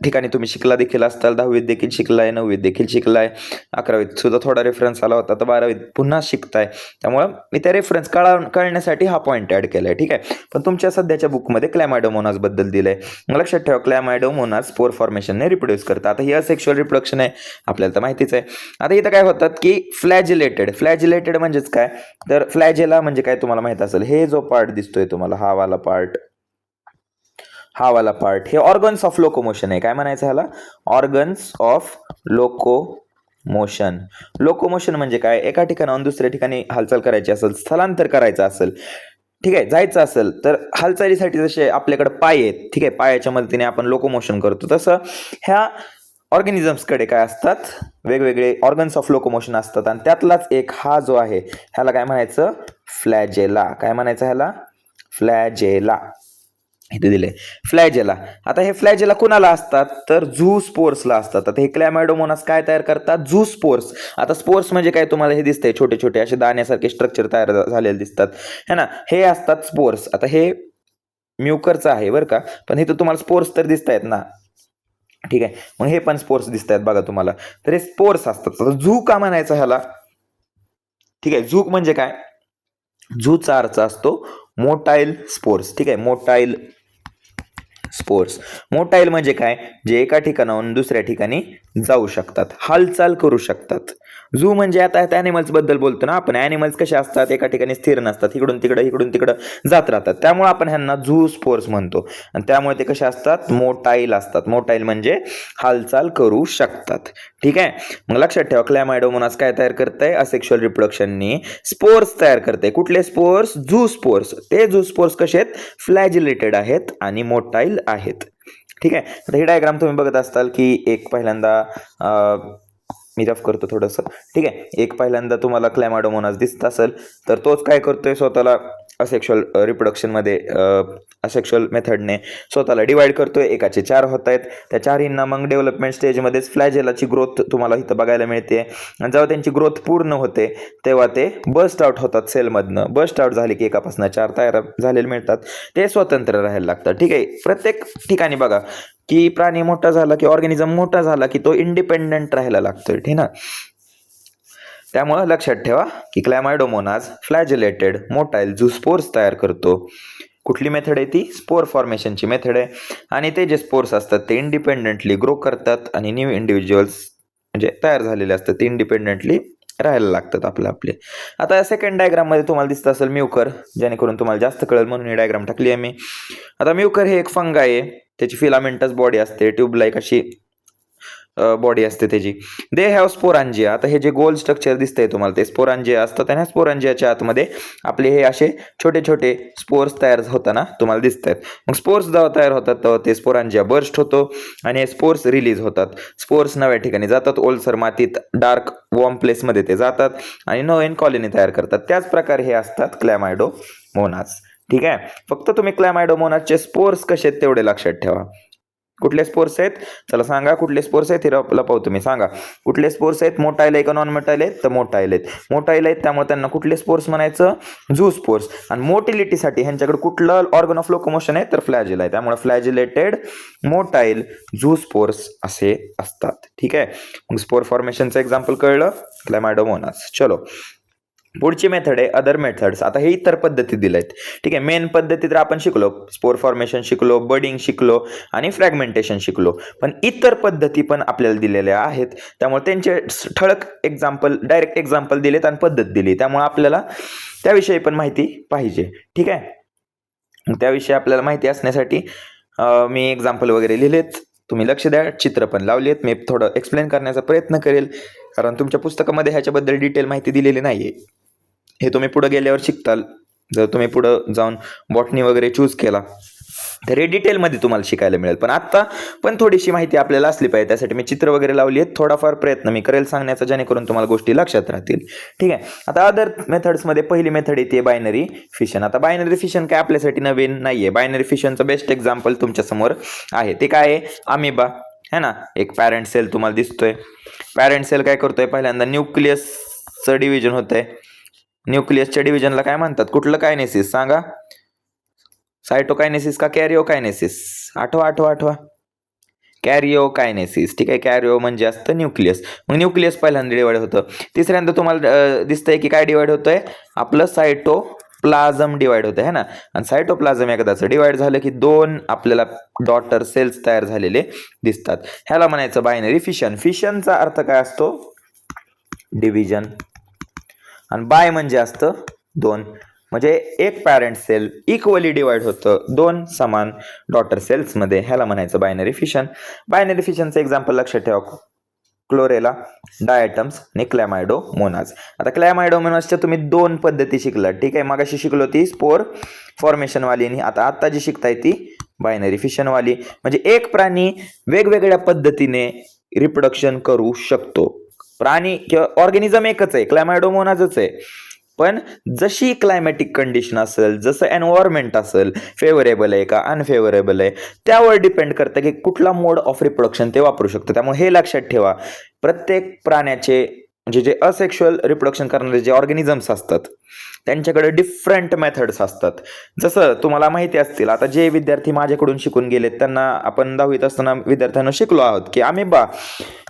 ठिकाणी तुम्ही शिकला देखील असताल, 10वीत देखील शिकलाय, 9वीत देखील शिकलाय, 11वीत सुद्धा थोडा रेफरन्स आला होता, तर 12वीत पुन्हा शिकताय. त्यामुळं मी त्या रेफरन्स कळण्यासाठी हा पॉईंट ऍड केलाय. ठीक आहे, पण तुमच्या सध्याच्या बुकमध्ये क्लॅमायडोमोनास बद्दल दिलंय. लक्षात ठेवा, क्लॅमायडोमोनास स्पोर फॉर्मेशनने रिप्रोड्यूस करतात. आता ही असेक्शुअल रिप्रोडक्शन आहे, आपल्याला तर माहितीच आहे. आता इथं काय होतात की फ्लॅजिलेटेड म्हणजेच काय, तर फ्लॅजेला म्हणजे काय तुम्हाला माहित असेल, हे जो पार्ट दिसतोय तुम्हाला, हा वाला पार्ट हे ऑर्गन्स ऑफ लोकोमोशन आहे. काय म्हणायचं ह्याला, ऑर्गन्स ऑफ लोकोमोशन. लोकोमोशन म्हणजे काय, एका ठिकाणाहून दुसऱ्या ठिकाणी हालचाल करायची असेल, स्थलांतर करायचं असेल, ठीक आहे, जायचं असेल, तर हालचालीसाठी जसे आपल्याकडे पाय आहेत, ठीक आहे, पायाच्या मदतीने आपण लोकोमोशन करतो, तसं ह्या ऑर्गॅनिझम्सकडे काय असतात, वेगवेगळे ऑर्गन्स ऑफ लोकोमोशन असतात आणि त्यातलाच एक हा जो आहे ह्याला काय म्हणायचं, फ्लॅजेला. काय म्हणायचं ह्याला, फ्लॅजेला. इथे दिले फ्लॅजेला. आता हे फ्लॅजेला कुणाला असतात, तर झू स्पोर्सला असतात. आता हे क्लॅमायडोमोनास काय तयार करतात, झू स्पोर्स. आता स्पोर्स म्हणजे काय, तुम्हाला हे दिसतंय छोटे छोटे असे दाण्यासारखे स्ट्रक्चर तयार झालेले दिसतात, है ना, हे असतात स्पोर्स. आता हे म्युकरचं आहे बरं का, पण इथं तुम्हाला स्पोर्स तर दिसत आहेत ना, ठीक आहे, मग हे पण स्पोर्स दिसत आहेत बघा तुम्हाला, तर हे स्पोर्स असतात. झू का म्हणायचं ह्याला, ठीक आहे, झूक म्हणजे काय, झूचा अर्थ असतो मोटाईल स्पोर्स. ठीक आहे, मोटाईल स्पोर्स. मोटाईल म्हणजे काय, जे एका ठिकाणाहून दुसऱ्या ठिकाणी जाऊ शकतात, हालचाल करू शकतात. झू म्हणजे आता ॲनिमल्स बद्दल बोलतो ना आपण. ॲनिमल्स कसे असतात, एका ठिकाणी स्थिर नसतात, इकडून तिकडं जात राहतात. त्यामुळे आपण ह्यांना झू स्पोर्स म्हणतो. आणि त्यामुळे ते कसे असतात, मोटाईल असतात. मोटाईल म्हणजे हालचाल करू शकतात. ठीक आहे. मग लक्षात ठेवा, क्लॅमायडोमोनास काय तयार करतंय, असेक्शुअल रिप्रोडक्शननी स्पोर्स तयार करते. कुठले स्पोर्स, झू स्पोर्स. ते झू स्पोर्स कसे आहेत, फ्लॅजिलेटेड आहेत आणि मोटाईल आहेत. ठीक आहे. आता ही डायग्राम तुम्ही बघत असताल की एक पहिल्यांदा मी रफ करतो थोडंसं. ठीक आहे. एक पहिल्यांदा तुम्हाला क्लॅमायडोमोनास दिसत असेल, तर तोच काय करतोय, स्वतःला असेक्शुअल रिप्रोडक्शनमध्ये असेक्शुअल मेथडने स्वतःला डिवाइड करतोय. एकाचे 4 होत आहेत. त्या चारहींना मग डेव्हलपमेंट स्टेजमध्येच फ्लॅजेलाची ग्रोथ तुम्हाला इथं बघायला मिळते. आणि जेव्हा त्यांची ग्रोथ पूर्ण होते तेव्हा ते बस्ट आउट होतात सेलमधनं. बस्ट आउट झाले की एकापासून 4 तयार झालेले मिळतात. ते स्वतंत्र राहायला लागतात. ठीक आहे. प्रत्येक ठिकाणी बघा की प्राणी मोठा झाला की ऑर्गॅनिझम मोठा झाला की तो इंडिपेंडंट राहायला लागतोय. ठीक ना. त्यामुळे लक्षात ठेवा की क्लॅमायडोमोनास फ्लॅजिलेटेड मोटाईल झूस्पोर्स तयार करतो. कुठली मेथड आहे ती, स्पोर फॉर्मेशनची मेथड आहे. आणि ते जे स्पोर्स असतात ते इंडिपेंडेंटली ग्रो करतात आणि न्यू इंडिव्हिज्युअल्स म्हणजे तयार झालेले असतात ते इंडिपेंडेंटली राहायला लागतात आपले. आता सेकंड डायग्राम मध्ये तुम्हाला दिसत असेल म्युकर, जेणेकरून तुम्हाला जास्त कळेल म्हणून ही डायग्राम टाकली आहे मी. आता म्युकर हे एक फंगाय आहे. त्याची फिलामेंटस बॉडी असते, ट्यूब लाईक अशी बॉडी असते त्याची. They have sporangia. आता हे जे गोल स्ट्रक्चर दिसतंय तुम्हाला ते स्पोरांजिया असतात. आणि स्पोरांजियाच्या आतमध्ये आपले हे असे छोटे छोटे स्पोर्स तयार होताना तुम्हाला दिसत आहेत. मग स्पोर्स जेव्हा तयार होतात तेव्हा ते स्पोरांजिया बर्स्ट होतो आणि हे स्पोर्स रिलीज होतात. स्पोर्स नव्या ठिकाणी जातात, ओलसर मातीत डार्क वॉर्म प्लेसमध्ये ते जातात आणि नवीन कॉलनी तयार करतात. त्याच प्रकारे हे असतात क्लॅमायडोमोनास. ठीक आहे. फक्त तुम्ही क्लॅमायडोमोनासचे स्पोर्स कसे आहेत तेवढे लक्षात ठेवा. कुठले स्पोर्स आहेत, चला सांगा कुठले स्पोर्स आहेत, हे लपवतो मी. सांगा कुठले स्पोर्स आहेत, मोटाईल आहे का नॉन मोटाईल आहेत, तर मोटाईल आहेत. मोटाईल आहेत त्यामुळे त्यांना कुठले स्पोर्स म्हणायचं, झू स्पोर्स. आणि मोटिलिटीसाठी ह्यांच्याकडे कुठलं ऑर्गन ऑफ लोकोमोशन आहे, तर फ्लॅजिल आहे. त्यामुळे फ्लॅजिलेटेड मोटाईल झू स्पोर्स असे असतात. ठीक आहे. मग स्पोर फॉर्मेशनचं एक्झाम्पल कळलं, क्लॅमायडोमोनास. चलो पुढची मेथड आहे अदर मेथड्स. आता हे इतर पद्धती दिल्या आहेत. ठीक आहे. मेन पद्धती तर आपण शिकलो, स्पोर फॉर्मेशन शिकलो, बडिंग शिकलो आणि फ्रॅगमेंटेशन शिकलो. पण इतर पद्धती पण आपल्याला दिलेल्या आहेत. त्यामुळे त्यांचे ठळक एक्झाम्पल, डायरेक्ट एक्झाम्पल दिलेत आणि पद्धत दिली. त्यामुळे आपल्याला त्याविषयी पण माहिती पाहिजे. ठीक आहे. त्याविषयी आपल्याला माहिती असण्यासाठी मी एक्झाम्पल वगैरे लिहिलेत. तुम्ही लक्ष द्या, चित्र पण लावलेत. मी थोडं एक्सप्लेन करण्याचा प्रयत्न करेल, कारण तुमच्या पुस्तकामध्ये ह्याच्याबद्दल डिटेल माहिती दिलेली नाही आहे. हे तुम्ही पुढे गेल्यावर शिकताल. जर तुम्ही पुढं जाऊन बॉटनी वगैरे चूज केला तर हे डिटेलमध्ये तुम्हाला शिकायला मिळेल. पण आत्ता पण थोडीशी माहिती आपल्याला असली पाहिजे. त्यासाठी मी चित्र वगैरे लावली आहेत. थोडाफार प्रयत्न मी करेल सांगण्याचा, जेणेकरून तुम्हाला गोष्टी लक्षात राहतील. ठीक आहे. आता अदर मेथड्समध्ये पहिली मेथड येते बायनरी फिशन. आता बायनरी फिशन काय आपल्यासाठी नवीन नाहीये. बायनरी फिशनचं बेस्ट एक्झाम्पल तुमच्या समोर आहे. ते काय आहे, अमिबा है ना. एक पॅरेंट सेल तुम्हाला दिसतोय. पॅरेंट सेल काय करतोय, पहिल्यांदा न्यूक्लियसचं डिव्हिजन होतंय. न्यूक्लियसच्या डिव्हिजनला काय म्हणतात, कुठलं कायनेसिस सांगा, सायटोकायनेसिस का कॅरिओकायनेसिस? आठवा. कॅरिओकायनेसिस. ठीक आहे. कॅरिओ म्हणजे असतं न्यूक्लियस. मग न्यूक्लियस पहिल्यांदा डिवाइड होतं. तिसऱ्यांदा तुम्हाला दिसतंय की काय डिवाइड होतंय, आपलं सायटोप्लाझम डिवाइड होतं है ना. आणि सायटोप्लाझम एकदाचं डिवाइड झालं की 2 आपल्याला डॉटर सेल्स तयार झालेले दिसतात. ह्याला म्हणायचं बायनरी फिशन. फिशनचा अर्थ काय असतो, डिव्हिजन. आणि बाय म्हणजे असतं 2. म्हणजे एक पॅरेंट सेल इक्वली डिवाइड होतं 2 समान डॉटर सेल्समध्ये. ह्याला म्हणायचं बायनरी फिशन. बायनरी फिशनचं एक्झाम्पल लक्षात ठेवा, क्लोरेला, डायटम्स आणि क्लॅमायडोमोनास. आता क्लॅमायडोमोनासच्या तुम्ही 2 पद्धती शिकलात. ठीक आहे. मगाशी शिकलो ती स्पोर फॉर्मेशनवाली आणि आता जी शिकताय ती बायनरी फिशनवाली. म्हणजे एक प्राणी वेगवेगळ्या पद्धतीने रिप्रोडक्शन करू शकतो. प्राणी किंवा ऑर्गॅनिझम एकच आहे, क्लॅमायडोमोनासच आहे. पण जशी क्लायमॅटिक कंडिशन असेल, जसं एन्व्हायरमेंट असेल, फेवरेबल आहे का अनफेवरेबल आहे, त्यावर डिपेंड करतं की कुठला मोड ऑफ रिप्रोडक्शन ते वापरू शकतं. त्यामुळे हे लक्षात ठेवा, प्रत्येक प्राण्याचे म्हणजे जे असेक्शुअल रिप्रोडक्शन करणारे जे ऑर्गॅनिझम्स असतात त्यांच्याकडे डिफरंट मेथड्स असतात. जसं तुम्हाला माहिती असतील, आता जे विद्यार्थी माझ्याकडून शिकून गेलेत त्यांना आपण 10वीत असताना विद्यार्थ्यांना शिकलो आहोत की अमिबा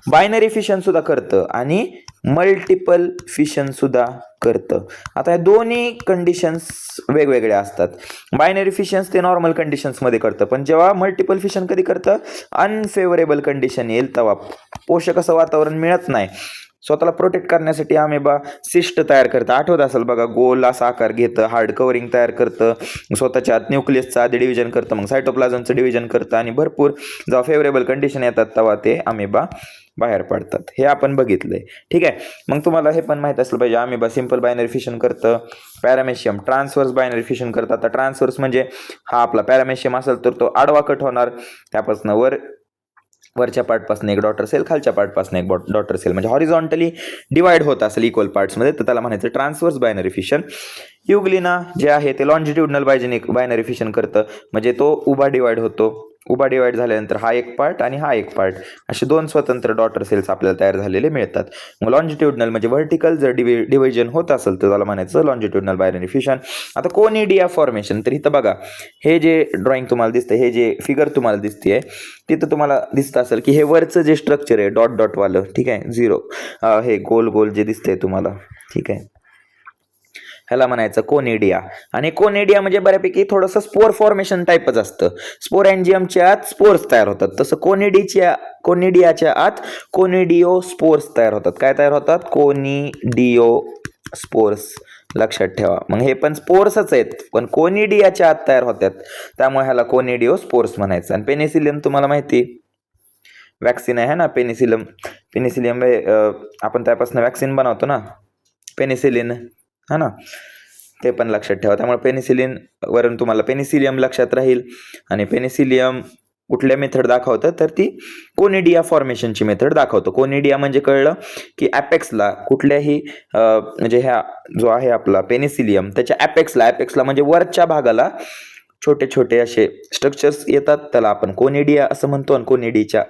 बायनरी फिशन सुद्धा करतं आणि मल्टिपल फिशन सुद्धा करतं. आता या दोन्ही कंडिशन्स वेगवेगळ्या असतात. बायनरी फिशन्स ते नॉर्मल कंडिशन्समध्ये करतं, पण जेव्हा मल्टिपल फिशन कधी करतं, अनफेवरेबल कंडिशन येईल तेव्हा, पोषक असं वातावरण मिळत नाही स्वतःला प्रोटेक्ट करण्यासाठी अमेबा सिस्ट तयार करतं. आठवत असेल बघा, गोल असा आकार घेतं, हार्ड कवरिंग तयार करतं, स्वतःच्या आत न्यूक्लियसचं आधी डिव्हिजन करतं, मग सायटोप्लाझमचं डिव्हिजन करतं आणि भरपूर जेव्हा फेवरेबल कंडिशन येतात तेव्हा ते अमेबा बाहेर पडतात. हे आपण बघितलंय. ठीक आहे. मग तुम्हाला हे पण माहित असलं पाहिजे, अमेबा सिंपल बायनरी फिशन करतं, पॅरामेशियम ट्रान्सवर्स बायनरी फिशन करतं. आता ट्रान्सवर्स म्हणजे हा आपला पॅरामेशियम असेल तर तो आडवा कट होणार, त्यापासून वरच्या पार्टपासून एक डॉटर सेल, खालच्या पार्टपासून एक डॉटर सेल, म्हणजे हॉरिझॉन्टली डिवाइड होत असेल इक्वल पार्ट्समध्ये, तर त्याला म्हणायचं ट्रान्सवर्स बायनरी फिशन. युग्लिना जे आहे ते लॉन्जिट्युडनल बायनरी फिशन करतं, म्हणजे तो उभा डिवाइड होतो. उभा डिवाइड झाल्यानंतर हा एक पार्ट आणि हा एक पार्ट, असे दोन स्वतंत्र डॉटर सेल्स आपल्याला तयार झालेले मिळतात. मग लॉन्जिट्युडनल म्हणजे व्हर्टिकल जर डिव्हिजन होत असेल तर त्याला म्हणायचं लॉन्जिट्युडनल बायनरी फिशन. आता कोनिडिया फॉर्मेशन, तर इथं बघा, हे जे ड्रॉइंग तुम्हाला दिसतंय, हे जे फिगर तुम्हाला दिसतेय, तिथं तुम्हाला दिसत असेल की हे वरचं जे स्ट्रक्चर आहे डॉट डॉट वालं, ठीक आहे, झिरो, हे गोल गोल जे दिसतंय तुम्हाला, ठीक आहे, ह्याला म्हणायचं कोनिडिया. आणि कोनिडिया म्हणजे बऱ्यापैकी थोडंसं स्पोर फॉर्मेशन टाईपच असतं. स्पोर एन्जियमच्या आत स्पोर्स तयार होतात, तसं कोनिडियाच्या आत कोनिडिओ स्पोर्स तयार होतात. काय तयार होतात? कोनिडिओ स्पोर्स. लक्षात ठेवा. मग हे पण स्पोर्सच आहेत, पण कोनिडियाच्या आत तयार होतात, त्यामुळे ह्याला कोनिडिओ स्पोर्स म्हणायचं. आणि पेनिसिलियम तुम्हाला माहिती वॅक्सिन आहे ना, पेनिसिलियम आपण त्यापासून वॅक्सिन बनवतो ना, पेनिसिलिन, हा ना, ते पण लक्षात ठेवा. त्यामुळे पेनिसिलिन वरून तुम्हाला पेनिसिलियम लक्षात राहील. आणि पेनिसिलियम कुठल्या मेथड दाखवतं, तर ती कोनिडिया फॉर्मेशनची मेथड दाखवतो. कोनिडिया म्हणजे कळलं की ॲपेक्सला कुठल्याही म्हणजे ह्या जो आहे आपला पेनिसिलियम, त्याच्या ॲपेक्सला म्हणजे वरच्या भागाला छोटे छोटे असे स्ट्रक्चर्स येतात, त्याला आपण कोनिडिया असं म्हणतो. आणि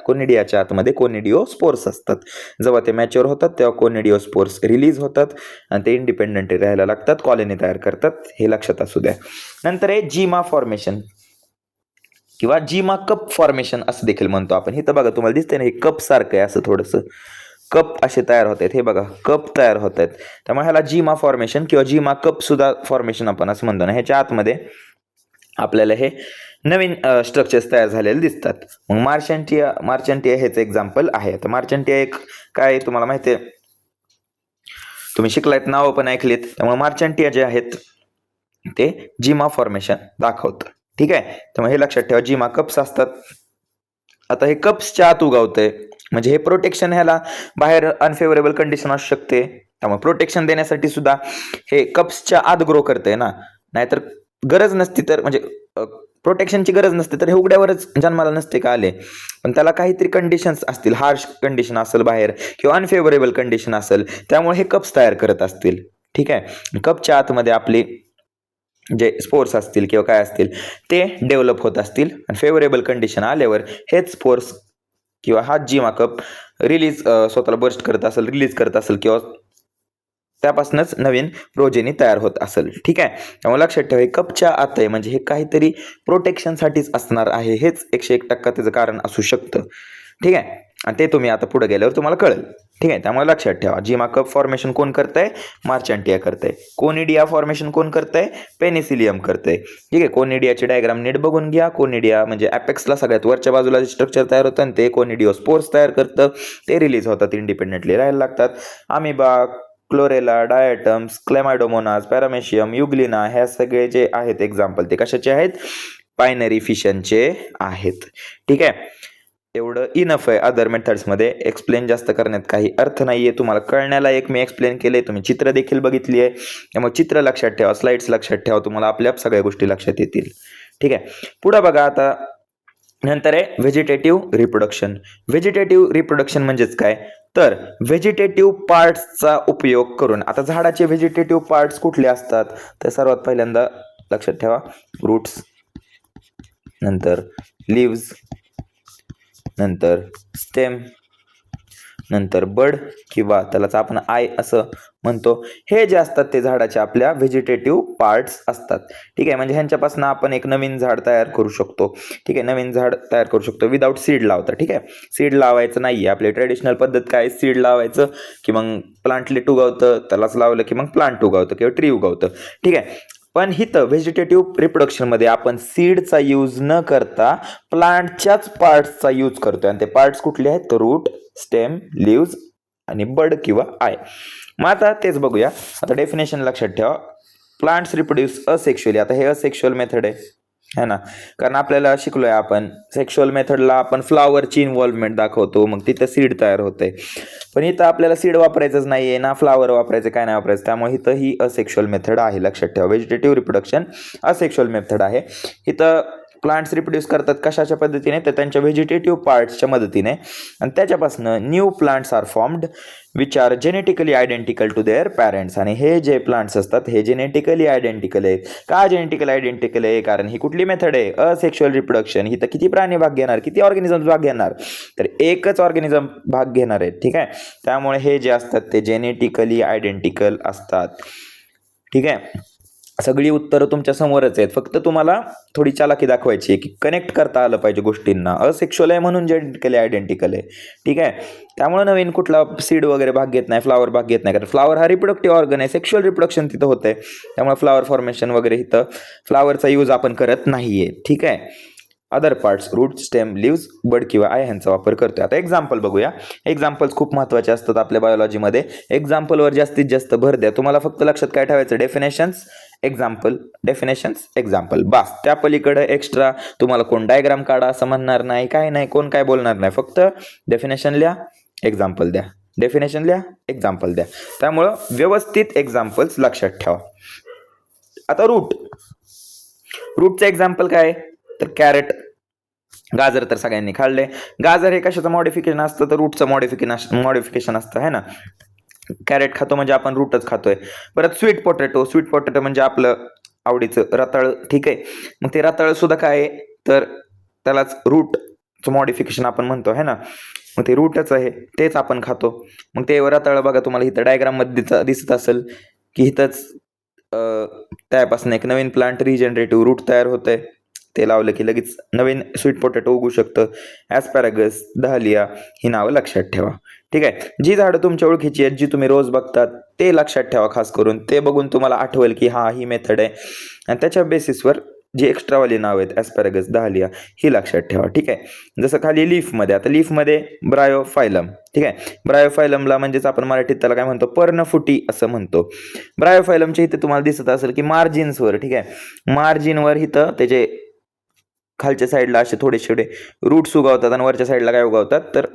कोनिडियाच्या आतमध्ये कोनिडिओ स्पोर्स असतात. जेव्हा ते मॅच्युअर होतात तेव्हा कोनिडिओ स्पोर्स रिलीज होतात आणि ते इंडिपेंडेंटली राहायला लागतात, कॉलनी तयार करतात. हे लक्षात असू द्या. नंतर आहे जीमा फॉर्मेशन किंवा जीमा कप फॉर्मेशन असं देखील म्हणतो आपण. इथं बघा तुम्हाला दिसतंय ना, हे कप सारखं आहे, असं थोडंसं कप असे तयार होत आहेत. हे बघा कप तयार होत आहेत, त्यामुळे ह्याला जीमा फॉर्मेशन किंवा जीमा कप सुद्धा फॉर्मेशन आपण असं म्हणतो ना. ह्याच्या आतमध्ये आपल्याला हे नवीन स्ट्रक्चर्स तयार झालेले दिसतात. मग मार्चंटिया हेच एक्झाम्पल आहे. तर मार्चंटिया एक काय तुम्हाला माहिती आहे, तुम्ही शिकलायत, नावं पण ऐकलीत. त्यामुळे मार्चंटिया जे आहेत ते जीमा फॉर्मेशन दाखवतं. ठीक आहे. त्यामुळे हे लक्षात ठेवा, जीमा कप्स असतात. आता हे कप्सच्या आत उगवतंय, म्हणजे हे प्रोटेक्शन, ह्याला बाहेर अनफेवरेबल कंडिशन असू शकते, त्यामुळे प्रोटेक्शन देण्यासाठी सुद्धा हे कप्सच्या आत ग्रो करतंय ना. नाहीतर गरज नसती तर, म्हणजे प्रोटेक्शनची गरज नसते तर हे उघड्यावरच जन्माला नसते का आले. पण त्याला काहीतरी कंडिशन्स असतील, हार्श कंडिशन असेल बाहेर किंवा अनफेवरेबल कंडिशन असेल, त्यामुळे हे कप्स तयार करत असतील. ठीक आहे. कपच्या आतमध्ये आपली जे स्पोर्स असतील किंवा काय असतील ते डेव्हलप होत असतील, आणि फेवरेबल कंडिशन आल्यावर हेच स्पोर्स किंवा हा जीमा कप स्वतःला बर्स्ट करत असेल, रिलीज करत असेल, किंवा त्यापासूनच नवीन प्रोजेनी तयार होत असेल. ठीक आहे. त्यामुळे लक्षात ठेवा, कपच्या आत आहे म्हणजे हे काहीतरी प्रोटेक्शनसाठीच असणार आहे. हेच 101% त्याचं कारण असू शकतं. ठीक आहे. आणि ते तुम्ही आता पुढे गेल्यावर तुम्हाला कळेल. ठीक आहे. त्यामुळे लक्षात ठेवा, जीमा कप फॉर्मेशन कोण करतंय? मार्चंटिया करतंय. कोनिडिया फॉर्मेशन कोण करतंय? पेनिसिलियम करतंय. ठीक आहे. कोनिडियाचे डायग्राम नीट बघून घ्या. कोनिडिया म्हणजे ॲपेक्सला सगळ्यात वरच्या बाजूला जे स्ट्रक्चर तयार होतं, आणि ते कोनिडिओ स्पोर्स तयार करतं, ते रिलीज होतात, इंडिपेंडेंटली राहायला लागतात. अमिबा, क्लोरेला, डायटम्स, क्लेमायडोमोनास, पॅरामेशियम, युग्लिना, ह्या सगळे जे आहेत एक्झाम्पल, ते कशाचे आहेत? बायनरी फिशनचे आहेत. ठीक आहे. एवढं इनफ आहे. अदर मेथड्समध्ये एक्सप्लेन जास्त करण्यात काही अर्थ नाहीये. तुम्हाला कळण्याला एक मी एक्सप्लेन केले, तुम्ही चित्र देखील बघितली आहे, त्यामुळे चित्र लक्षात ठेवा, स्लाइड्स लक्षात ठेवा, तुम्हाला आपल्या सगळ्या गोष्टी लक्षात येतील. ठीक आहे. पुढे बघा, आता नंतर आहे व्हेजिटेटिव्ह रिप्रोडक्शन. व्हेजिटेटिव्ह रिप्रोडक्शन म्हणजेच काय, तर व्हेजिटेटिव्ह पार्ट्सचा उपयोग करून. आता झाडाचे व्हेजिटेटिव्ह पार्ट्स कुठले असतात, तर सर्वात पहिल्यांदा लक्षात ठेवा, रूट्स, नंतर लिव्ज, नंतर स्टेम, नंतर बड किंवा त्यालाच आपण आय असं म्हणतो. हे जे असतात ते झाडाच्या आपल्या व्हेजिटेटिव्ह पार्ट्स असतात. ठीक आहे. म्हणजे ह्यांच्यापासून आपण एक नवीन झाड तयार करू शकतो. ठीक आहे. नवीन झाड तयार करू शकतो विदाऊट सीड लावता. ठीक आहे. सीड लावायचं नाहीये. आपली ट्रेडिशनल पद्धत काय, सीड लावायचं की मग प्लांटलेट उगवतं, त्यालाच लावलं की मग प्लांट उगवतं किंवा ट्री उगवतं. ठीक आहे. पण हिथं व्हेजिटेटिव्ह रिप्रोडक्शनमध्ये आपण सीडचा यूज न करता प्लांटच्याच पार्ट्सचा यूज करतोय. आणि ते पार्ट्स कुठले आहेत? तर रूट, स्टेम, लिव्ज आणि बड किंवा आय. मग आता तेच बघूया. आता डेफिनेशन लक्षात ठेवा. Plants reproduce asexually. आता हे असेक्शुअल मेथड आहे ना, कारण आपल्याला शिकलोय आपण सेक्शुअल मेथडला आपण फ्लावरची इन्व्हॉल्वमेंट दाखवतो, मग तिथं सीड तयार होते. पण इथं आपल्याला सीड वापरायचंच नाहीये ना, फ्लावर वापरायचं, काय नाही वापरायचं. त्यामुळे इथं ही असेक्शुअल मेथड आहे, लक्षात ठेवा. व्हेजिटेटिव्ह रिप्रोडक्शन असेक्शुअल मेथड आहे. इथं प्लांट्स रिप्रोड्यूस करतात कशाच्या पद्धतीने, तर त्यांच्या व्हेजिटेटिव्ह पार्ट्सच्या मदतीने, आणि त्याच्यापासून new plants are formed which are genetically identical to their parents. आणि हे जे प्लांट्स असतात हे जेनेटिकली आयडेंटिकल आहे. का जेनेटिकली आयडेंटिकल आहे? कारण ही कुठली मेथड आहे? Asexual reproduction. ही तर किती प्राणी भाग घेणार, किती ऑर्गॅनिझम भाग घेणार, तर एकच ऑर्गॅनिझम भाग घेणार आहे. ठीक आहे, त्यामुळे हे जे असतात ते जेनेटिकली आयडेंटिकल असतात. ठीक आहे, सगळी उत्तरं तुमच्या समोरच आहेत, फक्त तुम्हाला थोडी चालाकी दाखवायची आहे की कनेक्ट करता आलं पाहिजे गोष्टींना. असेक्शुअल आहे म्हणून जेनेटिकली आयडेंटिकल आहे. ठीक आहे, त्यामुळे नवीन कुठला सीड वगैरे भाग घेत नाही, फ्लावर भाग घेत नाही, कारण फ्लावर हा रिप्रोडक्टिव्ह ऑर्गन आहे. सेक्शुअल रिप्रोडक्शन तिथं होतंय, त्यामुळे फ्लावर फॉर्मेशन वगैरे इथं फ्लावरचा यूज आपण करत नाहीये. ठीक आहे, other parts root, stem, leaves, bud किंवा आय ह्यांचा वापर करतोय. आता एक्झाम्पल बघूया. एक्झाम्पल्स खूप महत्त्वाचे असतात आपल्या बायोलॉजीमध्ये. एक्झाम्पलवर जास्तीत जास्त भर द्या. तुम्हाला फक्त लक्षात काय ठेवायचं, डेफिनेशन्स, एक्झाम्पल, डेफिनेशन्स, एक्झाम्पल, बास. त्या पलीकडे एक्स्ट्रा तुम्हाला कोण डायग्राम काढा असं म्हणणार नाही, काय नाही, कोण काय बोलणार नाही. फक्त डेफिनेशन लिहा, एक्झाम्पल द्या, डेफिनेशन लिहा, एक्झाम्पल द्या. त्यामुळं व्यवस्थित एक्झाम्पल्स लक्षात ठेवा. आता रूटचं एक्झाम्पल काय, तर कॅरेट. गाजर तर सगळ्यांनी खाल्ले. गाजर हे कशाचं मॉडिफिकेशन असतं, तर रूटचं मॉडिफिकेशन असतं, है ना. कॅरेट खातो म्हणजे आपण रूटच खातोय. परत स्वीट पोटॅटो म्हणजे आपलं आवडीचं रताळ. ठीक आहे, मग ते रताळ सुद्धा काय आहे, तर त्यालाच रूटचं मॉडिफिकेशन आपण म्हणतो, है ना. मग ते रूटच आहे, तेच आपण खातो. मग ते रताळ बघा, तुम्हाला इथं डायग्राम मध्ये दिसत असेल की इथंच त्यापासून एक नवीन प्लांट रिजनरेटिव्ह रूट तयार होतंय. ते लावलं की लगेच नवीन स्वीट पोटॅटो उगू शकतं. ॲस्पॅरागस, दहलिया ही नावं लक्षात ठेवा. ठीक आहे, जी झाडं तुमच्या ओळखीची आहेत, जी तुम्ही रोज बघतात, ते लक्षात ठेवा खास करून. ते बघून तुम्हाला आठवेल की हा ही मेथड आहे, आणि त्याच्या बेसिसवर जी एक्स्ट्रावाली नाव आहेत, ॲस्पॅरागस, दहलिया, ही लक्षात ठेवा. ठीक आहे, जसं खाली लीफमध्ये, आता लीफमध्ये ब्रायोफायलम. ठीक आहे, ब्रायोफायलमला म्हणजेच आपण मराठीत त्याला काय म्हणतो, पर्णफुटी असं म्हणतो. ब्रायोफायलमच्या इथे तुम्हाला दिसत असेल की मार्जिन्सवर, ठीक आहे, मार्जिनवर इथं त्याचे खालच्या साईडला असे थोडेसे रूट्स उगवतात, आणि वरच्या साईडला काय उगवतात, तर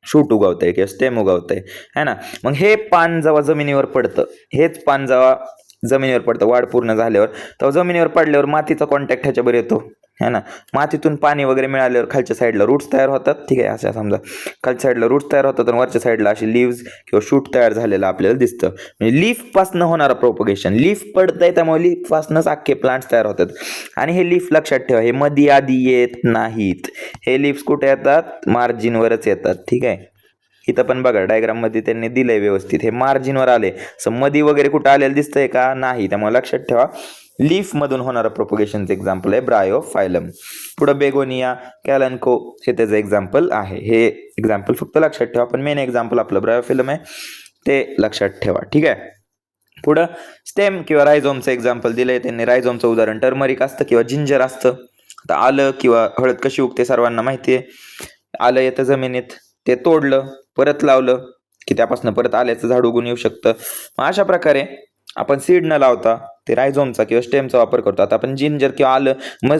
शूट उगवतंय किंवा स्टेम उगवतंय, है ना. मग हे पान जेव्हा जमिनीवर पडतं, हेच पान जेव्हा जमिनीवर पडतं वाढ पूर्ण झाल्यावर, तेव्हा जमिनीवर पडल्यावर मातीचा कॉन्टॅक्ट ह्याच्यावर येतो, है ना. मातीतून पाणी वगैरे मिळाल्यावर खालच्या साईडला रूट्स तयार होतात. ठीक आहे, असं समजा खालच्या साईडला रूट्स तयार होतात, आणि वरच्या साईडला अशी लिव्स किंवा शूट तयार झालेलं आपल्याला दिसतं. म्हणजे लीफपासनं होणारं प्रोपगेशन, लीफ पडतंय त्यामुळे लीफपासनंच अख्खे प्लांट्स तयार होतात. आणि हे लीफ लक्षात ठेवा, हे मध्ये आधी येत नाहीत. हे लीव्स कुठे येतात, मार्जिनवरच येतात. ठीक आहे, इथं पण बघा डायग्राम मध्ये त्यांनी दिलंय व्यवस्थित, हे मार्जिनवर आले. सो मध्ये वगैरे कुठं आलेलं दिसतंय का, नाही. त्यामुळे लक्षात ठेवा, लीफ मधून होणारं प्रोपगेशनचं एक्झाम्पल आहे ब्रायोफायलम. पुढे बेगोनिया, कॅलनको हे त्याचं एक्झाम्पल आहे. हे एक्झाम्पल फक्त लक्षात ठेवा, पण मेन एक्झाम्पल आपलं ब्रायोफायलम आहे, ते लक्षात ठेवा. ठीक आहे, पुढं स्टेम किंवा रायझोमचं एक्झाम्पल दिलंय त्यांनी. रायझोमचं उदाहरण टर्मरिक असतं किंवा जिंजर असतं. आता आलं किंवा हळद कशी उगते सर्वांना माहिती आहे. आलं येतं जमिनीत, ते तोडलं, परत लावलं की त्यापासून परत आल्याचं झाड उगून येऊ शकतं. मग अशा प्रकारे आपण सीड न लावता ते रायझोमचा किंवा स्टेमचा वापर करतो. आता आपण जिंजर किंवा आलं मग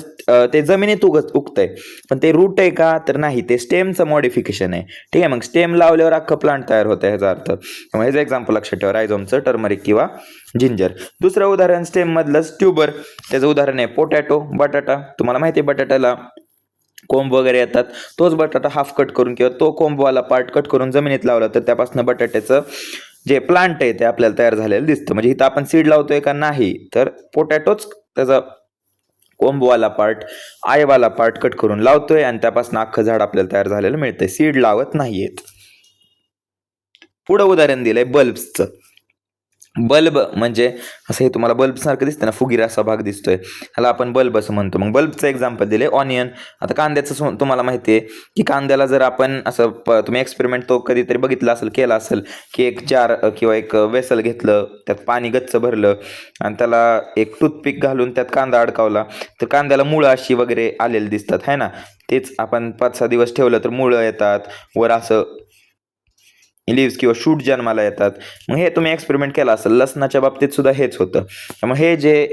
ते जमिनीत उगतंय, पण ते रूट आहे का, तर नाही, ते स्टेमचं मॉडिफिकेशन आहे. ठीक आहे, मग स्टेम लावल्यावर अख्खं प्लांट तयार होतं, ह्याचा अर्थ. त्यामुळे ह्याचं एक्झाम्पल लक्षात ठेवा, रायझोमचं, टर्मरिक किंवा जिंजर. दुसरं उदाहरण स्टेम मधलं ट्यूबर, त्याचं उदाहरण आहे पोटॅटो, बटाटा. तुम्हाला माहिती आहे बटाट्याला कोंब वगैरे येतात. तोच बटाटा हाफ कट करून किंवा तो कोंबवाला पार्ट कट करून जमिनीत लावला तर त्यापासून बटाट्याचं जे प्लांट आहे ते आपल्याला तयार झालेलं दिसतं. म्हणजे इथं आपण सीड लावतोय का, नाही, तर पोटॅटोच त्याचा कोंबवाला पार्ट, आयवाला पार्ट कट करून लावतोय, आणि त्यापासून अख्खं झाड आपल्याला तयार झालेलं मिळतंय. सीड लावत नाहीयेत. पुढं उदाहरण दिलंय बल्ब्सचं. बल्ब म्हणजे असं हे तुम्हाला बल्ब सारखं दिसतं ना, फुगीर असा भाग दिसतोय, ह्याला आपण बल्ब असं म्हणतो. मग बल्बचं एक्झाम्पल दिले ऑनियन. आता कांद्याचं तुम्हाला माहिती आहे की कांद्याला जर आपण असं तुम्ही एक्सपेरिमेंट तो कधीतरी बघितला असेल, केला असेल की एक जार किंवा एक वेसल घेतलं, त्यात पाणी गच्च भरलं, आणि त्याला एक टूथपिक घालून त्यात कांदा अडकावला, तर कांद्याला मुळं अशी वगैरे आलेली दिसतात, है ना. तेच आपण 5-6 दिवस ठेवलं तर मुळं येतात, वर असं लिव्स किंवा शूट जन्माला येतात. मग हे तुम्ही एक्सपेरिमेंट केला असेल, लसणाच्या बाबतीत सुद्धा हेच होतं. त्यामुळे हे जे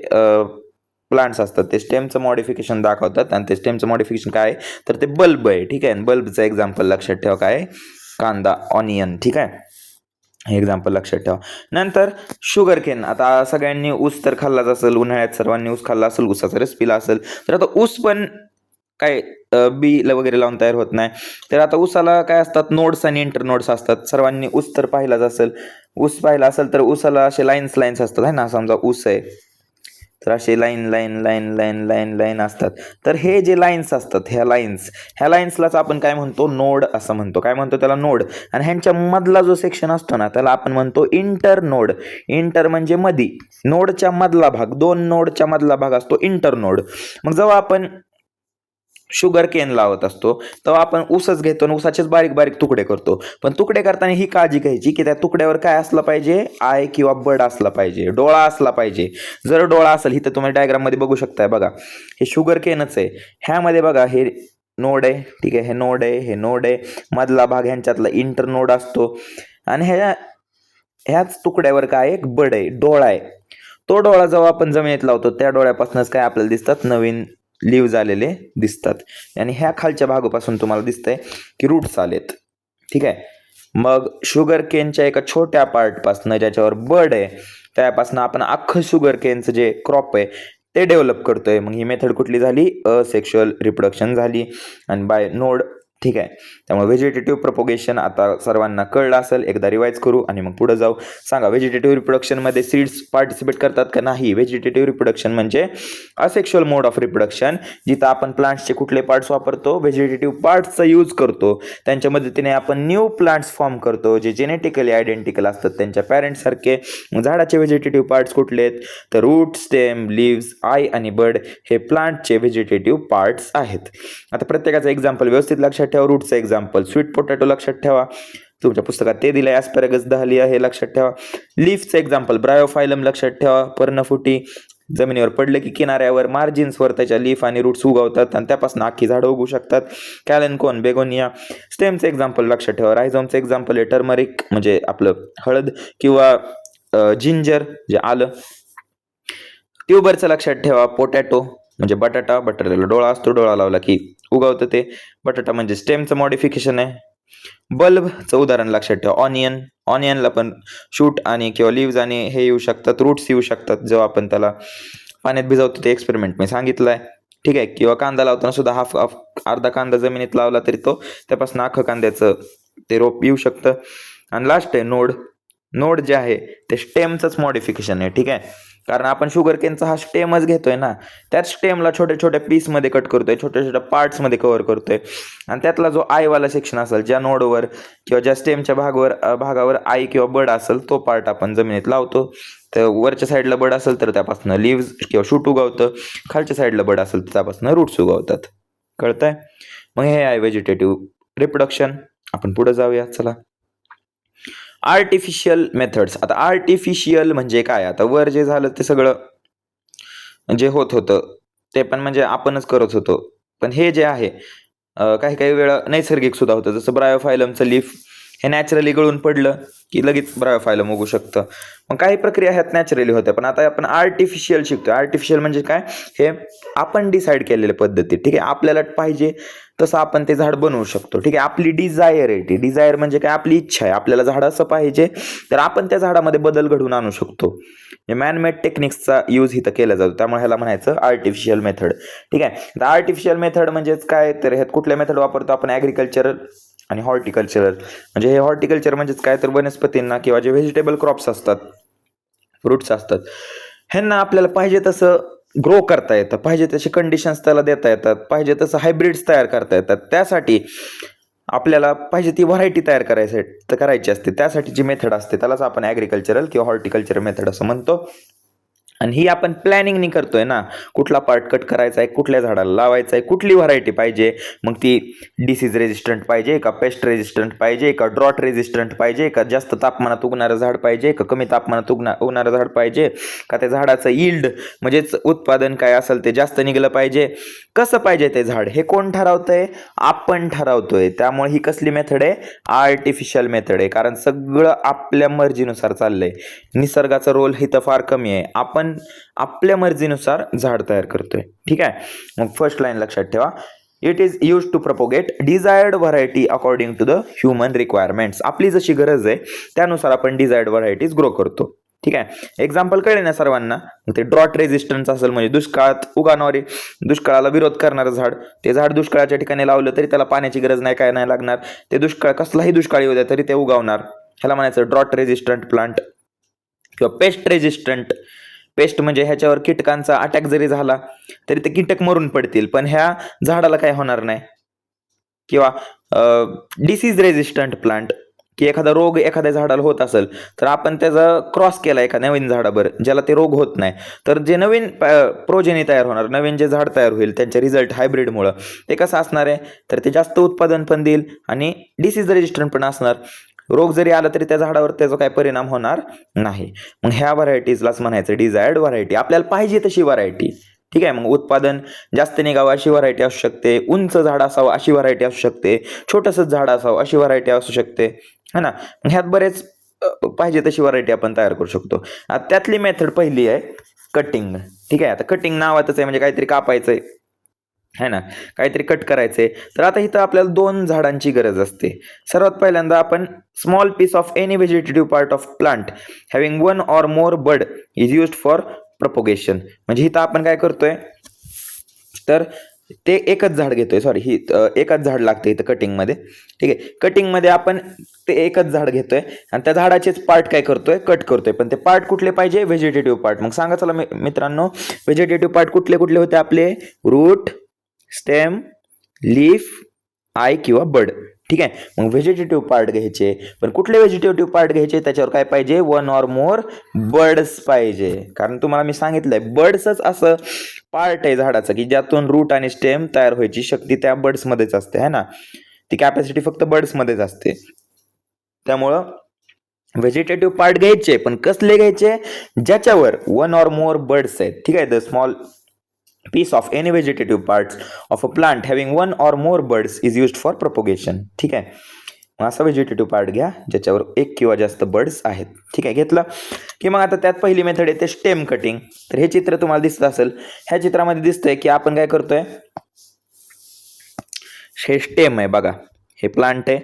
प्लांट्स असतात ते स्टेमचं मॉडिफिकेशन दाखवतात, आणि ते स्टेमचं मॉडिफिकेशन काय आहे तर ते बल्ब आहे. ठीक आहे, बल्बचं एक्झाम्पल लक्षात ठेवा काय आहे, कांदा, ऑनियन. ठीक आहे, हे एक्झाम्पल लक्षात ठेवा. नंतर शुगर केन. आता सगळ्यांनी ऊस तर खाल्लाच असेल, उन्हाळ्यात सर्वांनी ऊस खाल्ला असेल, ऊसाचा रस पिला असेल. तर आता ऊस पण काय बी वगैरे लावून तयार होत नाही. तर आता ऊसाला काय असतात, नोड्स आणि इंटरनोड्स असतात. सर्वांनी ऊस तर पाहिलाच असेल. ऊस पाहिला असेल तर ऊसाला असे लाईन्स असतात आहे ना. समजा ऊस आहे तर असे लाईन असतात. तर हे जे लाईन्स असतात, ह्या लाईन्सलाच आपण काय म्हणतो, नोड असं म्हणतो. काय म्हणतो त्याला, नोड. आणि ह्यांच्या मधला जो सेक्शन असतो ना त्याला आपण म्हणतो इंटरनोड. इंटर म्हणजे मधी, नोडच्या मधला भाग, दोन नोडच्या मधला भाग असतो इंटरनोड. मग जेव्हा आपण शुगर केन लावत असतो तेव्हा आपण ऊसच घेतो आणि ऊसाचेच बारीक बारीक तुकडे करतो. पण तुकडे करताना ही काळजी घ्यायची की त्या तुकड्यावर काय असलं पाहिजे, आय किंवा बड असला पाहिजे, डोळा असला पाहिजे. जर डोळा असेल, इथं तुम्ही डायग्राम मध्ये बघू शकताय बघा, हे शुगर केनच आहे. ह्यामध्ये बघा हे नोड आहे. ठीक आहे, हे नोड आहे, मधला भाग ह्यांच्यातला इंटर नोड असतो. आणि ह्याच तुकड्यावर काय एक बड आहे, डोळा आहे. तो डोळा जेव्हा आपण जमिनीत लावतो त्या डोळ्यापासूनच काय आपल्याला दिसतात, नवीन लिव्ज आलेले दिसतात. आणि ह्या खालच्या भागापासून तुम्हाला दिसतंय की रूट्स आलेत. ठीक आहे, मग शुगर केनच्या एका छोट्या पार्टपासून ज्याच्यावर बड आहे त्यापासून आपण अख्खं शुगर केनचं जे क्रॉप आहे ते डेव्हलप करतोय. मग ही मेथड कुठली झाली, असेक्शुअल रिप्रोडक्शन झाली आणि बाय नोड. ठीक आहे, त्यामुळे व्हेजिटेटिव्ह प्रपोगेशन आता सर्वांना कळलं असेल. एकदा रिवाइज करू आणि मग पुढे जाऊ. सांगा, व्हेजिटेटिव्ह रिप्रोडक्शन मध्ये सीड्स पार्टिसिपेट करतात का नाही? व्हेजिटेटिव्ह रिप्रोडक्शन म्हणजे असेक्शुअल मोड ऑफ रिप्रोडक्शन, जिथं आपण प्लांट्सचे कुठले पार्ट्स वापरतो, व्हेजिटेटिव्ह पार्ट्सचा यूज करतो. त्यांच्या मदतीने आपण न्यू प्लांट्स फॉर्म करतो जे जेनेटिकली आयडेंटिकल असतात त्यांच्या पॅरेंट्स सारखे. झाडाचे व्हेजिटेटिव्ह पार्ट्स कुठले आहेत तर रूट, स्टेम, लिव्स, आय आणि बड हे प्लांटचे व्हेजिटेटिव्ह पार्ट्स आहेत. आता प्रत्येकाचं एक्झाम्पल व्यवस्थित लक्षात ठेवा. रूटचं एक्झाम्पल स्वीट पोटॅटो लक्षात ठेवा, तुमच्या पुस्तकात ते दिलंय. ॲस्पॅरागस, दहलिया हे लक्षात ठेवा. लीफचं एक्झाम्पल ब्रायोफायलम लक्षात ठेवा. पर्णफुटी जमिनीवर पडलं की किनाऱ्यावर मार्जिन्सवर त्याच्या लीफ आणि रूट्स उगवतात आणि त्यापासून आखी झाडं उगू शकतात. कॅलेनकोन, बेगोनिया. स्टेमचं एक्झाम्पल लक्षात ठेवा. रायझोमचं एक्झाम्पल आहे टर्मरिक म्हणजे आपलं हळद किंवा जिंजर जे आलं. ट्यूबरचं लक्षात ठेवा. पोटॅटो म्हणजे बटाटा, बटाट्याला डोळा असतो, डोळा लावला की उगवतं ते. बटाटा म्हणजे स्टेमचं मॉडिफिकेशन आहे. बल्बचं उदाहरण लक्षात ठेवा. ऑनियनला पण शूट आणि किंवा लिव्ज आणि हे येऊ शकतात, रूट्स येऊ शकतात जेव्हा आपण त्याला पाण्यात भिजवतो. ते एक्सपेरिमेंट मी सांगितलंय. ठीक आहे, किंवा कांदा लावताना सुद्धा अर्धा कांदा जमिनीत लावला तरी तो त्यापासून अख्खं कांद्याचं ते रोप येऊ शकतं. आणि लास्ट आहे नोड जे आहे ते स्टेमचंच मॉडिफिकेशन आहे. ठीक आहे, कारण आपण शुगर केनचा हा स्टेमच घेतोय ना, त्याच स्टेमला छोट्या छोट्या पीसमध्ये कट करतोय, छोट्या छोट्या पार्ट्समध्ये कव्हर करतोय. आणि त्यातला जो आयवाला सेक्शन असेल, ज्या नोडवर किंवा ज्या स्टेमच्या भागावर आय किंवा बड असेल तो पार्ट आपण जमिनीत लावतो. तर वरच्या साईडला बड असेल तर त्यापासून लिव्ज किंवा शूट उगवतं, खालच्या साईडला बड असेल तर त्यापासून रूट्स उगवतात. कळतंय? मग हे आहे व्हेजिटेटिव्ह रिप्रोडक्शन. आपण पुढे जाऊया, चला. Artificial methods. आता आर्टिफिशियल म्हणजे काय? आता वर जे झालं ते सगळं जे होत होतं ते पण म्हणजे आपणच करत होतो. पण हे जे आहे काही वेळा नैसर्गिक सुद्धा होतं. जसं ब्रायोफायलमचं लीफ हे नॅचरली गळून पडलं की लगेच ब्रायोफायलम उगू शकतं. मग काही प्रक्रिया ह्यात नॅचरली होत्या. पण आता आपण आर्टिफिशियल शिकतोय. आर्टिफिशियल म्हणजे काय? हे आपण डिसाईड केलेल्या पद्धती. ठीक आहे, आपल्याला पाहिजे तसं आपण ते झाड बनवू शकतो. ठीक आहे, आपली डिझायर आहे ती. डिझायर म्हणजे काय? आपली इच्छा आहे. आपल्याला झाड असं पाहिजे तर आपण त्या झाडामध्ये बदल घडवून आणू शकतो. मॅनमेड टेक्निक्सचा यूज इथं केला जातो, त्यामुळे ह्याला म्हणायचं आर्टिफिशियल मेथड. ठीक आहे, तर आर्टिफिशियल मेथड म्हणजेच काय? तर ह्यात कुठल्या मेथड वापरतो आपण? ॲग्रिकल्चरल आणि हॉर्टिकल्चरल. म्हणजे हे हॉर्टिकल्चर म्हणजेच काय? तर वनस्पतींना किंवा जे व्हेजिटेबल क्रॉप्स असतात, फ्रुट्स असतात, ह्यांना आपल्याला पाहिजे तसं ग्रो करता येतं, पाहिजे तसे कंडिशन्स त्याला देता येतात, पाहिजे तसं हायब्रिड्स तयार करता येतात. त्यासाठी आपल्याला पाहिजे ती व्हरायटी तयार करायची असते. त्यासाठी जी मेथड असते त्यालाच आपण ॲग्रिकल्चरल किंवा हॉर्टिकल्चर मेथड असं म्हणतो. आणि ही आपण प्लॅनिंगनी करतोय ना, कुठला पार्ट कट करायचा आहे, कुठल्या झाडाला लावायचा आहे, कुठली व्हरायटी पाहिजे, मग ती डिसीज रेजिस्टंट पाहिजे का, पेस्ट रेजिस्टंट पाहिजे का, ड्रॉट रेजिस्टंट पाहिजे का, जास्त तापमानात उगणारं झाड पाहिजे का, कमी तापमानात उगणारं झाड पाहिजे का, त्या झाडाचं यील्ड म्हणजेच उत्पादन काय असेल ते जास्त निघलं पाहिजे, कसं पाहिजे ते झाड, हे कोण ठरवतंय, आपण ठरवतोय. त्यामुळे ही कसली मेथड आहे, आर्टिफिशियल मेथड आहे. कारण सगळं आपल्या मर्जीनुसार चाललंय, निसर्गाचा रोल इथं फार कमी आहे. आपण आपल्या मर्जीनुसार झाड तयार करतोय. ठीक आहे. मग फर्स्ट लाईन लक्षात ठेवा, it is use to propagate desired variety according to the human requirements. आपली जशी गरज आहे त्यानुसार आपण डिझायर्ड व्हरायटीज ग्रो करतो. ठीक आहे. एक्झाम्पल कळले ना सर्वांना. ते ड्रॉट रेजिस्टन्स असेल म्हणजे दुष्काळात उगवणारे, दुष्काळाला विरोध करणारं झाड, ते झाड दुष्काळाच्या ठिकाणी लावलं तरी त्याला पाण्याची गरज नाही, काय नाही लागणार. ते दुष्काळ कसलाही दुष्काळ येऊ द्या तरी ते उगवणार. ह्याला म्हणायचं ड्रॉट रेजिस्टंट प्लांट. किंवा पेस्ट रेजिस्टंट. पेस्ट म्हणजे ह्याच्यावर कीटकांचा अटॅक जरी झाला तरी ते कीटक मरून पडतील, पण ह्या झाडाला काय होणार नाही. किंवा डिसीज रेजिस्टंट प्लांट, की एखादा रोग एखाद्या झाडाला होत असेल तर आपण त्याचा क्रॉस केला एका नवीन झाडावर ज्याला ते रोग होत नाही, तर जे नवीन प्रोजेनी तयार होणार, नवीन जे झाड तयार होईल त्यांच्या रिझल्ट हायब्रिडमुळं ते कसं असणार आहे, तर ते जास्त उत्पादन पण देईल आणि डिसीज रेजिस्टंट पण असणार. रोग जरी आला तरी त्या झाडावर त्याचा काय परिणाम होणार नाही. मग ह्या व्हरायटीजलाच म्हणायचं डिझायर्ड व्हरायटी. आपल्याला पाहिजे तशी व्हरायटी. ठीक आहे. मग उत्पादन जास्त निघावं अशी व्हरायटी असू शकते, उंच झाड असावं अशी व्हरायटी असू शकते, छोटंसं झाड असावं अशी व्हरायटी असू शकते, है ना. मग ह्यात बरेच पाहिजे तशी व्हरायटी आपण तयार करू शकतो. आता त्यातली मेथड पहिली आहे कटिंग. ठीक आहे. आता कटिंग नावातच आहे म्हणजे काहीतरी कापायचंय, है ना, काहीतरी कट करायचंय. तर आता इथं आपल्याला 2 झाडांची गरज असते. सर्वात पहिल्यांदा आपण small piece of any vegetative part of plant having 1 or more bud is used for propagation. म्हणजे इथं आपण काय करतोय, तर ते एकच झाड घेतोय, सॉरी ही एकच झाड लागतं इथं कटिंगमध्ये. ठीक आहे. कटिंगमध्ये आपण ते एकच झाड घेतोय आणि त्या झाडाचेच पार्ट काय करतोय, कट करतोय. पण ते पार्ट कुठले पाहिजे, व्हेजिटेटिव्ह पार्ट. मग सांगा चला मित्रांनो, व्हेजिटेटिव्ह पार्ट कुठले कुठले होते आपले, रूट, स्टेम, लीफ, आय किंवा बड. ठीक आहे. मग व्हेजिटेटिव्ह पार्ट घ्यायचे, पण कुठले व्हेजिटेटिव्ह पार्ट घ्यायचे, त्याच्यावर काय पाहिजे, 1 or more बर्ड्स पाहिजे. कारण तुम्हाला मी सांगितलंय बर्ड्सच असं पार्ट आहे झाडाचं की ज्यातून रूट आणि स्टेम तयार व्हायची शक्ती त्या बर्ड्स मध्येच असते, है ना. ती कॅपॅसिटी फक्त बर्ड्स मध्येच असते. त्यामुळं व्हेजिटेटिव्ह पार्ट घ्यायचे, पण कसले घ्यायचे, ज्याच्यावर 1 or more बर्ड्स आहेत. ठीक आहे. The small piece of any vegetative parts of a plant having 1 or more buds is used for propagation. ठीक आहे. मग असा व्हेजिटेटिव्ह पार्ट घ्या ज्याच्यावर 1 किंवा जास्त बर्ड्स आहेत. ठीक आहे. घेतलं की मग आता त्यात पहिली मेथड आहे ते स्टेम कटिंग. तर हे चित्र तुम्हाला दिसत असेल, ह्या चित्रामध्ये दिसतंय की आपण काय करतोय, हे स्टेम आहे बघा, हे प्लांट आहे,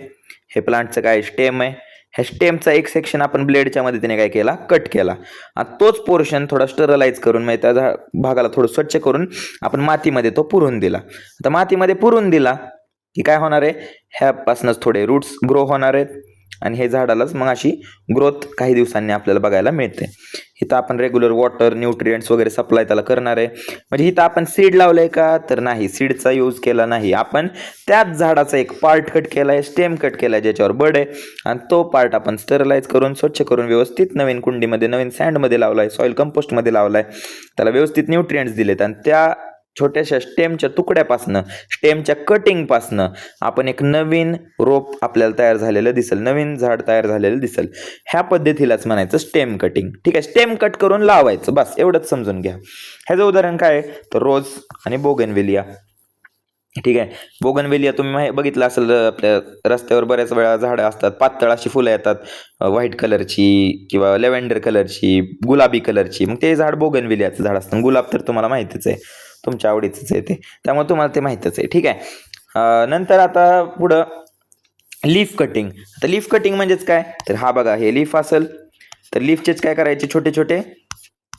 हे प्लांटचं काय स्टेम आहे. ह्या स्टेमचा एक सेक्शन आपण ब्लेडच्या मदतीने काय केला, कट केला. आणि तोच पोर्शन थोडा स्टरलाइज करून म्हणजे त्या भागाला थोडं स्वच्छ करून आपण मातीमध्ये तो पुरून दिला. आता मातीमध्ये पुरून दिला की काय होणार आहे, ह्यापासूनच थोडे रूट्स ग्रो होणार आहेत आणि हे झाडालाच मग अशी ग्रोथ काही दिवसांनी आपल्याला बघायला मिळते. इथं आपण रेग्युलर वॉटर, न्यूट्रिएंट्स वगैरे सप्लाय त्याला करणार आहे. म्हणजे इथं आपण सीड लावलंय का, तर नाही, सीडचा यूज केला नाही. आपण त्याच झाडाचा एक पार्ट कट केलाय, स्टेम कट केलाय ज्याच्यावर बड आहे, आणि तो पार्ट आपण स्टरलाइज करून स्वच्छ करून व्यवस्थित नवीन कुंडीमध्ये, नवीन सँडमध्ये लावलाय, सॉइल कंपोस्टमध्ये लावलाय, त्याला व्यवस्थित न्यूट्रिएंट्स दिलेत आणि त्या छोट्याशा स्टेमच्या तुकड्यापासनं, स्टेमच्या कटिंगपासनं आपण एक नवीन रोप आपल्याला तयार झालेलं दिसेल, नवीन झाड तयार झालेलं दिसेल. ह्या पद्धतीलाच म्हणायचं स्टेम कटिंग. ठीक आहे. स्टेम कट करून लावायचं, बस एवढंच समजून घ्या. ह्याचं उदाहरण काय आहे, तर रोज आणि बोगनवेलिया. ठीक आहे. बोगनवेलिया तुम्ही बघितलं असेल, आपल्या रस्त्यावर बऱ्याच वेळा झाडं असतात, पातळ अशी फुलं येतात, व्हाईट कलरची किंवा लेव्हेंडर कलरची, गुलाबी कलरची. मग ते झाड बोगनवेलियाचं झाड असतं. गुलाब तर तुम्हाला माहितीच आहे, तुमच्या आवडीचंच आहे ते, त्यामुळे तुम्हाला ते माहितच आहे. ठीक आहे. नंतर आता पुढं लीफ कटिंग. आता लीफ कटिंग म्हणजेच काय, तर हा बघा, हे लीफ असेल तर लीफचेच काय करायचे, छोटे छोटे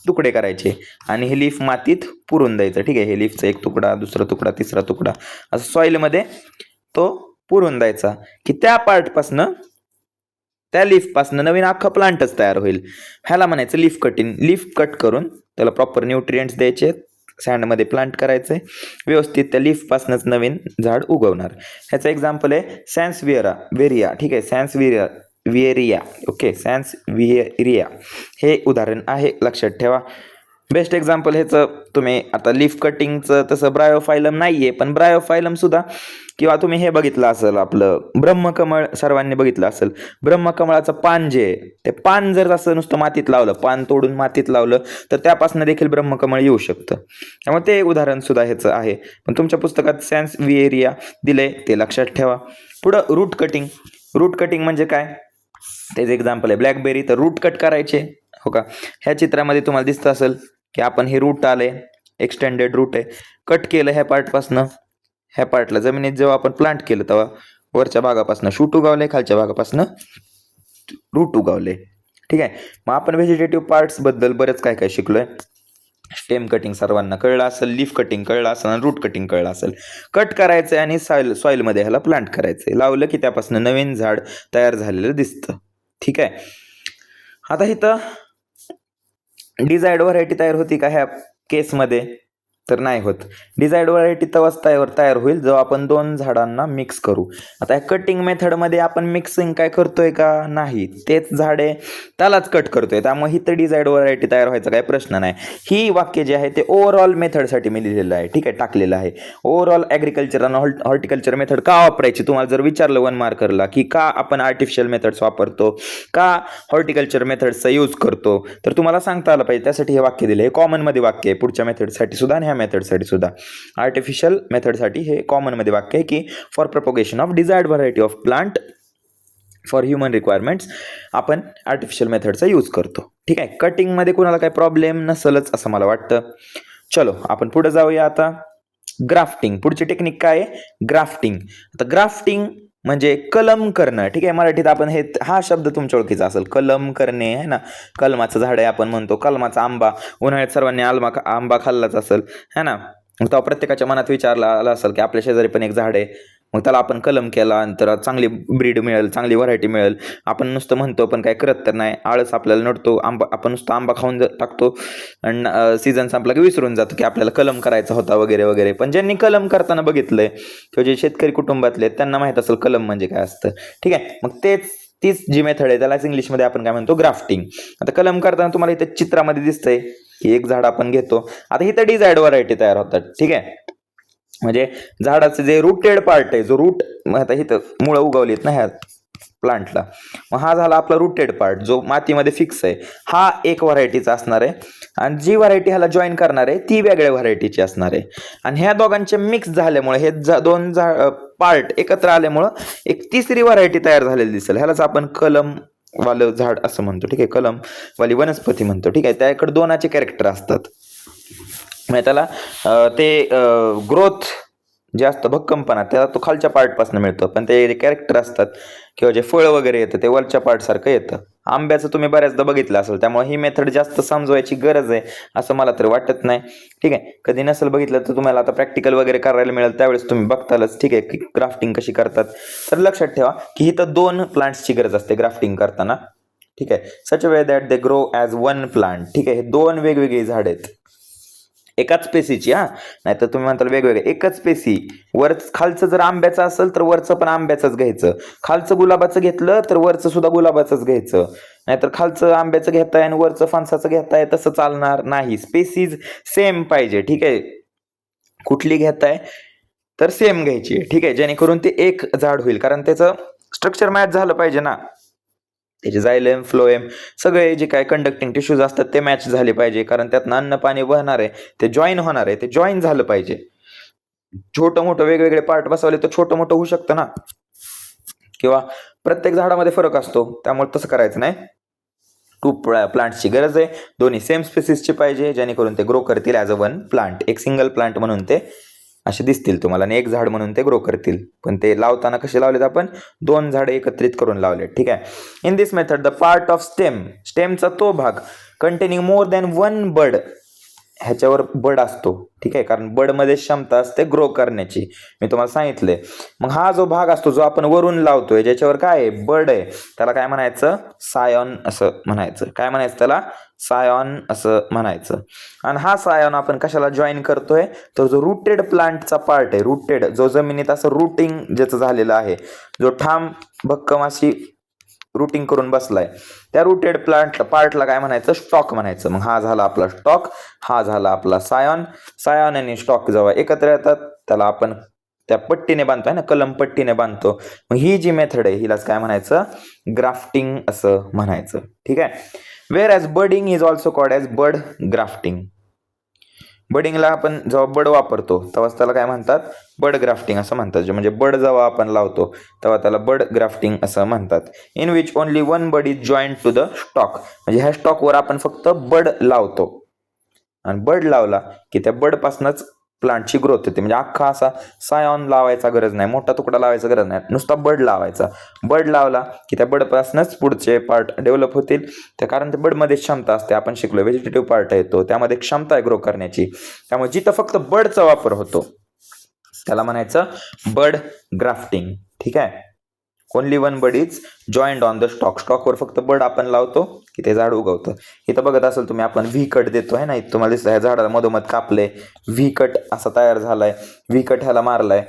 तुकडे करायचे आणि हे लीफ मातीत पुरून द्यायचं. ठीक आहे. हे लीफचा एक तुकडा, दुसरा तुकडा, तिसरा तुकडा, असं सॉइलमध्ये तो पुरून द्यायचा की त्या पार्टपासनं, त्या लीफपासनं नवीन अख्खा प्लांटच तयार होईल. ह्याला म्हणायचं लीफ कटिंग. लीफ कट करून त्याला प्रॉपर न्यूट्रिएंट्स द्यायचे, सँडमध्ये प्लांट करायचंय, व्यवस्थित त्या लीफपासूनच नवीन झाड उगवणार. ह्याचं एक्झाम्पल आहे सॅन्सविएरिया. ठीक आहे. सॅन्सविएरिया. ओके. सॅन्सविएरिया हे उदाहरण आहे, लक्षात ठेवा. बेस्ट एक्झाम्पल ह्याचं तुम्ही आता लीफ कटिंगचं तसं ब्रायोफायलम नाहीये, पण ब्रायोफायलम सुद्धा किंवा तुम्ही हे बघितलं असेल आपलं ब्रह्मकमळ सर्वांनी बघितलं असेल. ब्रह्मकमळाचं पान जे आहे, ते पान जर असं नुसतं मातीत लावलं, पान तोडून मातीत लावलं तर त्यापासून देखील ब्रह्मकमळ येऊ शकतं. त्यामुळे ते उदाहरण सुद्धा ह्याचं आहे. पण तुमच्या पुस्तकात सॅन्स विएरिया दिले ते लक्षात ठेवा. पुढं रूट कटिंग. रूट कटिंग म्हणजे काय, त्याचं एक्झाम्पल आहे ब्लॅकबेरी. तर रूट कट करायचे हो का. ह्या चित्रामध्ये तुम्हाला दिसतं असेल की आपण हे रूट आले, एक्सटेंडेड रूट आहे, कट केलं ह्या पार्टपासनं ह्या पार्टला. जमिनीत जेव्हा आपण प्लांट केलं तेव्हा वरच्या भागापासून शूट उगावले, खालच्या भागापासून रूट उगावले. ठीक आहे. मग आपण व्हेजिटेटिव्ह पार्ट्स बद्दल बरेच काय काय शिकलोय. स्टेम कटिंग सर्वांना कळलं असेल, लीफ कटिंग कळलं असेल आणि रूट कटिंग कळलं असेल. कट करायचंय आणि सॉइलमध्ये ह्याला प्लांट करायचंय. लावलं की त्यापासून नवीन झाड तयार झालेलं दिसतं. ठीक आहे. आता इथं डिझायर्ड व्हरायटी तयार होती का ह्या केसमध्ये, तर नाही होत. डिझायर्ड व्हरायटी तेव्हाच तयार होईल जेव्हा आपण दोन झाडांना मिक्स करू. आता कटिंग मेथडमध्ये आपण मिक्सिंग काय करतोय का, नाही, तेच झाडे त्यालाच कट करतोय. त्यामुळे इथं डिझायर्ड व्हरायटी तयार व्हायचा काही प्रश्न नाही. ही वाक्य जे आहे ते ओव्हरऑल मेथडसाठी मी लिहिलेलं आहे. ठीक आहे, टाकलेलं आहे. ओव्हरऑल ॲग्रिकल्चर आणि हॉर्टिकल्चर मेथड का वापरायची, तुम्हाला जर विचारलं 1 मार्करला की का आपण आर्टिफिशियल मेथड्स वापरतो, का हॉर्टिकल्चर मेथड्सचा यूज करतो, तर तुम्हाला सांगता आलं पाहिजे. त्यासाठी हे वाक्य दिले. हे कॉमनमध्ये वाक्य आहे पुढच्या मेथडसाठी सुद्धा आणि ह्या मेथडसाठी सुद्धा. आर्टिफिशियल मेथडसाठी हे कॉमन मध्ये वाक्य आहे की for propagation of desired variety of plant for human requirements आपण आर्टिफिशियल मेथडचा यूज करतो. ठीक आहे. कटिंगमध्ये कुणाला काही प्रॉब्लेम नसलच असं मला वाटतं. चलो आपण पुढे जाऊया. आता ग्राफ्टिंग. पुढची टेक्निक काय आहे, ग्राफ्टिंग. आता ग्राफ्टिंग म्हणजे कलम करणं. ठीक आहे. मराठीत आपण हा शब्द तुमच्या ओळखीचा असेल, कलम करणे आहे ना. कलमाचं झाड आहे आपण म्हणतो, कलमाचा आंबा. उन्हाळ्यात सर्वांनी आंबा खाल्लाच असेल है ना. मग तेव्हा प्रत्येकाच्या मनात विचारला आला असेल की आपल्या शेजारी पण एक झाड आहे, मग त्याला आपण कलम केला तर चांगली ब्रीड मिळेल, चांगली व्हरायटी मिळेल. आपण नुसतं म्हणतो पण काय करत तर नाही. आळस आपल्याला नडतो. आपण नुसतं आंबा खाऊन टाकतो आणि सीझन संपला की विसरून जातो की आपल्याला कलम करायचा होता वगैरे वगैरे. पण ज्यांनी कलम करताना बघितलंय किंवा जे शेतकरी कुटुंबातले त्यांना माहित असेल कलम म्हणजे काय असतं. ठीक आहे. मग तीच जी मेथड आहे त्यालाच इंग्लिशमध्ये आपण काय म्हणतो, ग्राफ्टिंग. आता कलम करताना तुम्हाला इथे चित्रामध्ये दिसतंय की एक झाड आपण घेतो. आता इथं डिझायर्ड व्हरायटी तयार होतात. ठीक आहे. म्हणजे झाडाचं जे रूटेड पार्ट आहे, जो रूट आता इथं मुळं उगवलीत ना ह्या प्लांटला, मग हा झाला आपला रूटेड पार्ट जो मातीमध्ये फिक्स आहे. हा एक व्हरायटीचा असणार आहे आणि जी व्हरायटी ह्याला जॉईन करणार आहे ती वेगळ्या व्हरायटीची असणार आहे. आणि ह्या दोघांचे मिक्स झाल्यामुळे हे दोन पार्ट एकत्र आल्यामुळं एक तिसरी व्हरायटी तयार झालेली दिसेल. ह्यालाच आपण कलम वालं झाड असं म्हणतो. ठीक आहे. कलम वाली वनस्पती म्हणतो. ठीक आहे. त्याकडे दोनाचे कॅरेक्टर असतात. म्हणजे त्याला ते ग्रोथ जे असतं भक्कमपणा त्याला तो खालच्या पार्टपासून मिळतो, पण ते जे कॅरेक्टर असतात किंवा जे फळ वगैरे येतं ते वरच्या पार्ट सारखं येतं. आंब्याचं तुम्ही बऱ्याचदा बघितलं असेल, त्यामुळे ही मेथड जास्त समजवायची गरज आहे असं मला तरी वाटत नाही. ठीक आहे. कधी नसेल बघितलं तर तुम्हाला आता प्रॅक्टिकल वगैरे करायला मिळेल, त्यावेळेस तुम्ही बघतालच. ठीक आहे. की ग्राफ्टिंग कशी करतात. तर लक्षात ठेवा की इथं 2 प्लांट्सची गरज असते ग्राफ्टिंग करताना. ठीक आहे. Such a way that they grow as 1 plant. ठीक आहे. हे 2 वेगवेगळी झाड आहेत एकाच स्पेसीची. नाही तर तुम्ही म्हणताल वेगवेगळे, एकच स्पेसी. खालचं जर आंब्याचं असेल तर वरचं पण आंब्याचंच घ्यायचं. खालचं गुलाबाचं घेतलं तर वरचं सुद्धा गुलाबाचंच घ्यायचं. नाहीतर खालचं आंब्याचं घेताय आणि वरचं फणसाचं घेताय, तसं चालणार नाही. स्पेसीज सेम पाहिजे. ठीक आहे. कुठली घेताय तर सेम घ्यायची. ठीक आहे. जेणेकरून ते एक झाड होईल, कारण त्याचं स्ट्रक्चर मॅच झालं पाहिजे ना. त्याचे जायलेम फ्लोएम सगळे जे काय कंडक्टिंग टिश्यूज असतात ते मॅच झाले पाहिजे, कारण त्यातनं अन्न पाणी वाहणार आहे, ते जॉईन होणार आहे, ते जॉईन झालं पाहिजे. छोटं मोठं वेगवेगळे पार्ट बसवले तर छोटं मोठं होऊ शकतं ना, किंवा प्रत्येक झाडामध्ये फरक असतो, त्यामुळे तसं करायचं नाही. 2 प्लांट्सची गरज आहे. दोन्ही सेम स्पेसिसचे पाहिजे जेणेकरून ते ग्रो करतील ॲज अ 1 प्लांट. एक सिंगल प्लांट म्हणून ते असे दिसतील तुम्हाला आणि एक झाड म्हणून ते ग्रो करतील. पण ते लावताना कसे लावलेत आपण, 2 झाडे एकत्रित करून लावले. ठीक आहे. In this method the part of स्टेमचा तो भाग कंटेनिंग मोर दॅन 1 बड, ह्याच्यावर बड असतो. ठीक आहे. कारण बडमध्ये क्षमता असते ग्रो करण्याची, मी तुम्हाला सांगितले. मग हा जो भाग असतो जो आपण वरून लावतोय ज्याच्यावर काय आहे, बड आहे, त्याला काय म्हणायचं, सायॉन असं म्हणायचं. काय म्हणायचं त्याला, सायॉन असं म्हणायचं. आणि हा सायॉन आपण कशाला जॉईन करतोय, तर जो रूटेड प्लांटचा पार्ट आहे, रूटेड जो जमिनीत असं रूटिंग ज्याचं झालेलं आहे, जो ठाम भक्कम अशी रुटिंग करून बसलाय त्या रुटेड पार्टला काय म्हणायचं, स्टॉक म्हणायचं. मग हा झाला आपला स्टॉक, हा झाला आपला सायॉन. सायॉन आणि स्टॉक जेव्हा एकत्र येतात त्याला आपण त्या पट्टीने बांधतो आहे ना, कलम पट्टीने बांधतो. मग ही जी मेथड आहे हिलाच काय म्हणायचं, ग्राफ्टिंग असं म्हणायचं. ठीक आहे. Where as budding is also called as bud grafting. बडिंगला आपण जेव्हा बड वापरतो तेव्हाच त्याला काय म्हणतात, बड ग्राफ्टिंग असं म्हणतात. म्हणजे बड जेव्हा आपण लावतो तेव्हा त्याला बड ग्राफ्टिंग असं म्हणतात. In which only one bud is joint to the stock. म्हणजे ह्या स्टॉकवर आपण फक्त बड लावतो आणि बड लावला की त्या बड पासूनच प्लांटची ग्रोथ होते. म्हणजे अख्खा असा सायॉन लावायचा गरज नाही, मोठा तुकडा लावायचा गरज नाही, नुसता बड लावायचा. बड लावला की त्या बड पासूनच पुढचे पार्ट डेव्हलप होतील. त्या कारण ते बडमध्ये क्षमता असते, आपण शिकलो व्हेजिटेटिव्ह पार्ट आहे तो, त्यामध्ये क्षमता आहे ग्रो करण्याची. त्यामुळे जिथं फक्त बडचा वापर होतो त्याला म्हणायचं बड ग्राफ्टिंग. ठीक आहे. Only one bud is joint on the stock. स्टॉकवर फक्त बड आपण लावतो की ते झाड उगवतं. इथं बघत असेल तुम्ही आपण व्ही कट देतो आहे ना, तुम्हाला दिसतं ह्या झाडाला मधोमध कापले, व्ही कट असा तयार झालाय, व्ही कट ह्याला मारलाय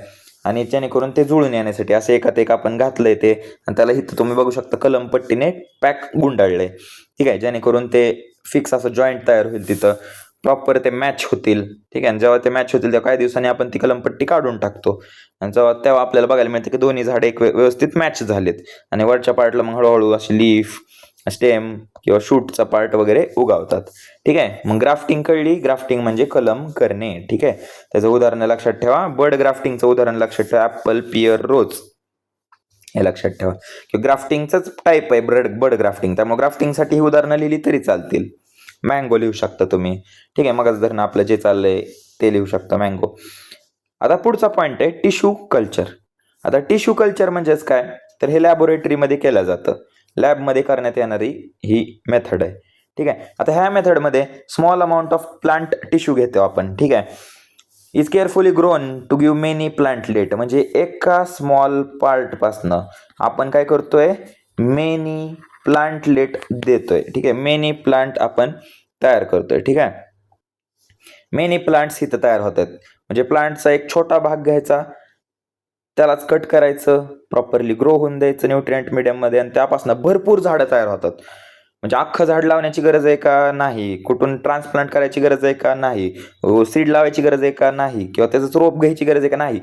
आणि जेणेकरून ते जुळून येण्यासाठी असं एकात एक आपण घातलंय ते, आणि त्याला इथं तुम्ही बघू शकता कलम पट्टीने पॅक गुंडाळलंय. ठीक आहे. जेणेकरून ते फिक्स असं जॉईंट तयार होईल, तिथं प्रॉपर ते मॅच होतील. ठीक आहे. जेव्हा ते मॅच होतील तेव्हा काही दिवसांनी आपण ती कलमपट्टी काढून टाकतो आणि तेव्हा आपल्याला बघायला मिळतं की दोन्ही झाडे एक व्यवस्थित मॅच झालेत आणि वरच्या पार्टला मग हळूहळू अशी लीफ, स्टेम किंवा शूटचा पार्ट वगैरे उगावतात. ठीक आहे. मग ग्राफ्टिंग कळली. ग्राफ्टिंग म्हणजे कलम करणे. ठीक आहे. त्याचं उदाहरण लक्षात ठेवा. बड ग्राफ्टिंगचं उदाहरण लक्षात ठेवा, ऍपल, पियर, रोज, हे लक्षात ठेवा. किंवा ग्राफ्टिंगचंच टाईप आहे बड ग्राफ्टिंग, त्यामुळे ग्राफ्टिंगसाठी ही उदाहरणं लिहिली तरी चालतील. मँगो लिहू शकता तुम्ही. ठीक आहे. मगच धरणं आपलं जे चाललंय ते लिहू शकता, मँगो. आता पुढचा पॉईंट आहे टिश्यू कल्चर. आता टिश्यू कल्चर म्हणजेच काय, तर हे लॅबोरेटरीमध्ये केलं जातं, लॅबमध्ये करण्यात येणारी ही मेथड आहे. ठीक आहे. आता ह्या मेथडमध्ये small amount of plant tissue घेतो आपण. ठीक आहे. Is carefully grown to give many plantlet. म्हणजे एका स्मॉल पार्टपासनं आपण काय करतोय, मेनी प्लांटलेट देतोय. ठीक आहे. मेनी प्लांट आपण तयार करतोय. ठीक आहे. मेनी प्लांट्स इथं तयार होतात. म्हणजे प्लांटचा एक छोटा भाग घ्यायचा, त्यालाच कट करायचं, प्रॉपरली ग्रो होऊन द्यायचं न्यूट्रिएंट मीडियममध्ये, आणि त्यापासून भरपूर झाडं तयार होतात. म्हणजे अख्खं झाड लावण्याची गरज आहे का नाही, कुठून ट्रान्सप्लांट करायची गरज आहे का नाही, सीड लावायची गरज आहे का नाही, किंवा त्याचं रोप घ्यायची गरज आहे का नाही.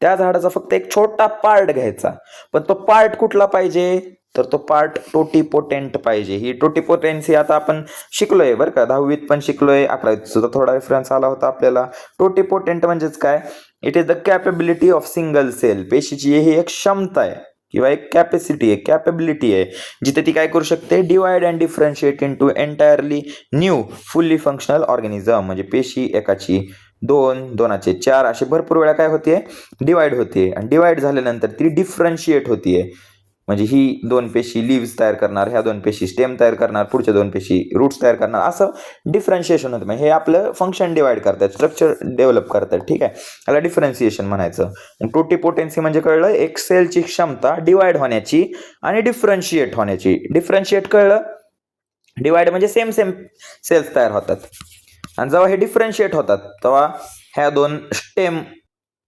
त्या झाडाचा फक्त एक छोटा पार्ट घ्यायचा. पण तो पार्ट कुठला पाहिजे, तर तो पार्ट टोटीपोटेंट पाहिजे. ही टोटीपोटेन्सी आता आपण शिकलोय बरं का, 10वीत पण शिकलोय, 11वीत सुद्धा थोडा रेफरन्स आला होता आपल्याला. टोटीपोटेंट म्हणजेच काय, it is the capability of single cell. पेशीची ही एक क्षमता आहे किंवा एक कॅपॅसिटी आहे, कॅपेबिलिटी आहे, जिथे ती काय करू शकते, divide and differentiate into entirely new fully functional organism. म्हणजे पेशी एकाची दोन, दोनाचे चार अशी भरपूर वेळा काय होते, डिवाइड होते, आणि डिवाइड झाल्यानंतर ती डिफरन्शिएट होतीये. म्हणजे ही दोन पेशी लिव्स तयार करणार, ह्या दोन पेशी स्टेम तयार करणार, पुढच्या दोन पेशी रूट्स तयार करणार, असं डिफरन्शिएशन होतं. म्हणजे हे आपलं फंक्शन डिवाइड करतात, स्ट्रक्चर डेव्हलप करतात. ठीक आहे. याला डिफरन्शिएशन म्हणायचं. टोटीपोटेन्सी म्हणजे कळलं, एक सेलची क्षमता डिवाइड होण्याची आणि डिफरन्शिएट होण्याची. डिफरन्शिएट कळलं, डिवाइड म्हणजे सेम सेल्स तयार होतात, आणि जेव्हा हे डिफरन्शिएट होतात तेव्हा ह्या दोन स्टेम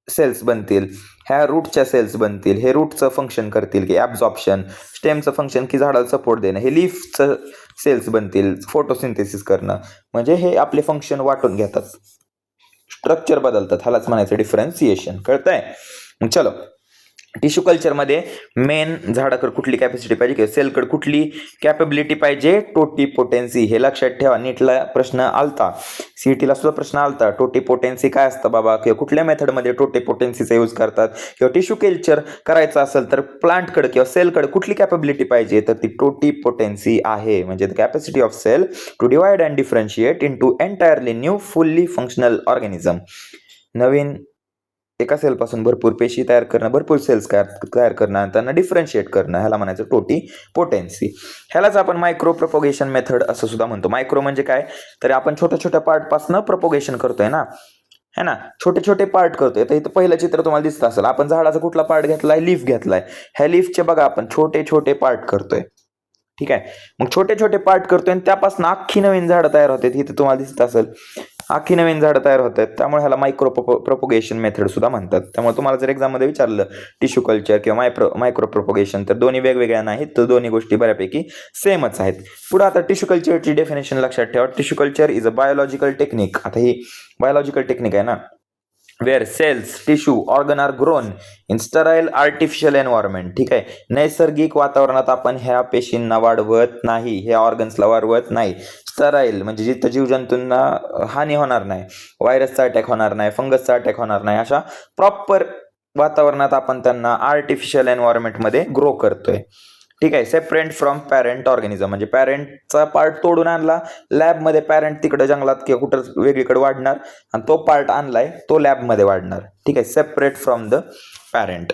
सेल्स बनतील, ह्या रूटच्या सेल्स बनतील. हे रूटचं फंक्शन करतील की ॲब्झॉर्प्शन, स्टेमचं फंक्शन की झाडाला सपोर्ट देणं, हे लीफचं सेल्स बनतील फोटोसिंथेसिस करणं. म्हणजे हे आपले फंक्शन वाटून घेतात, स्ट्रक्चर बदलतात, ह्यालाच म्हणायचं डिफरन्सिएशन. कळतंय. मग चलो, टिश्यू कल्चरमध्ये मेन झाडाकडे कुठली कॅपॅसिटी पाहिजे किंवा सेलकडे कुठली कॅपेबिलिटी पाहिजे, टोटीपोटेन्सी. हे लक्षात ठेवा. नीटला प्रश्न आलता, सीईटीला सुद्धा प्रश्न आलता, टोटीपोटेन्सी काय असतं बाबा, किंवा कुठल्या मेथडमध्ये टोटीपोटेन्सीचा यूज करतात, किंवा टिश्यू कल्चर करायचं असेल तर प्लांटकडे किंवा सेलकडे कुठली कॅपेबिलिटी पाहिजे, तर ती टोटीपोटेन्सी आहे. म्हणजे the capacity of cell to divide and differentiate into entirely new fully functional organism. नवीन एका सेलपासून भरपूर पेशी तयार करणं, भरपूर सेल्स तयार करणं आणि त्यांना डिफरन्शिएट करणं, ह्याला म्हणायचं टोटीपोटेन्सी. ह्यालाच आपण मायक्रो प्रपोगेशन मेथड असं सुद्धा म्हणतो. मायक्रो म्हणजे काय, तर आपण छोट्या छोट्या पार्टपासून प्रपोगेशन करतोय ना, है ना, छोटे छोटे पार्ट करतोय. तर इथं पहिलं चित्र तुम्हाला दिसत असेल, आपण झाडाचा कुठला पार्ट घेतलाय, लीफ घेतलाय, ह्या लीफचे बघा आपण छोटे छोटे पार्ट करतोय. ठीक आहे. मग छोटे छोटे पार्ट करतोय आणि त्यापासून अख्खी नवीन झाडं तयार होते. इथं तुम्हाला दिसत असेल आखी नवीन झाडं तयार होत आहेत, त्यामुळे ह्याला मायक्रो प्रोपोगेशन मेथड सुद्धा म्हणतात. त्यामुळे तुम्हाला जर एक्झाममध्ये विचारलं टिश्यू कल्चर किंवा मायक्रो प्रोपोगेशन, तर दोन्ही वेगवेगळ्या नाहीत, तर दोन्ही गोष्टी बऱ्यापैकी सेमच आहेत. पुढे आता टिश्यू कल्चरची डेफिनेशन लक्षात ठेवा. Tissue culture is a biological technique. आता ही बायोलॉजिकल टेक्निक आहे ना, where cells, tissue, organ are grown in sterile artificial environment. ठीक आहे, नैसर्गिक वातावरणात आपण ह्या पेशींना वाढवत नाही, ह्या ऑर्गन्सला वाढवत नाही. स्टराईल म्हणजे जिथं जीवजंतूंना हानी होणार नाही, व्हायरसचा अटॅक होणार नाही, फंगसचा अटॅक होणार नाही, अशा प्रॉपर वातावरणात आपण त्यांना आर्टिफिशियल एन्व्हायरमेंटमध्ये ग्रो करतोय. ठीक आहे, सेपरेट फ्रॉम पॅरेंट ऑर्गॅनिझम म्हणजे पॅरेंटचा पार्ट तोडून आणला लॅबमध्ये, पॅरेंट तिकडे जंगलात किंवा कुठं वेगळीकडे वाढणार आणि तो पार्ट आणलाय तो लॅबमध्ये वाढणार. ठीक आहे, सेपरेट फ्रॉम द पॅरेंट.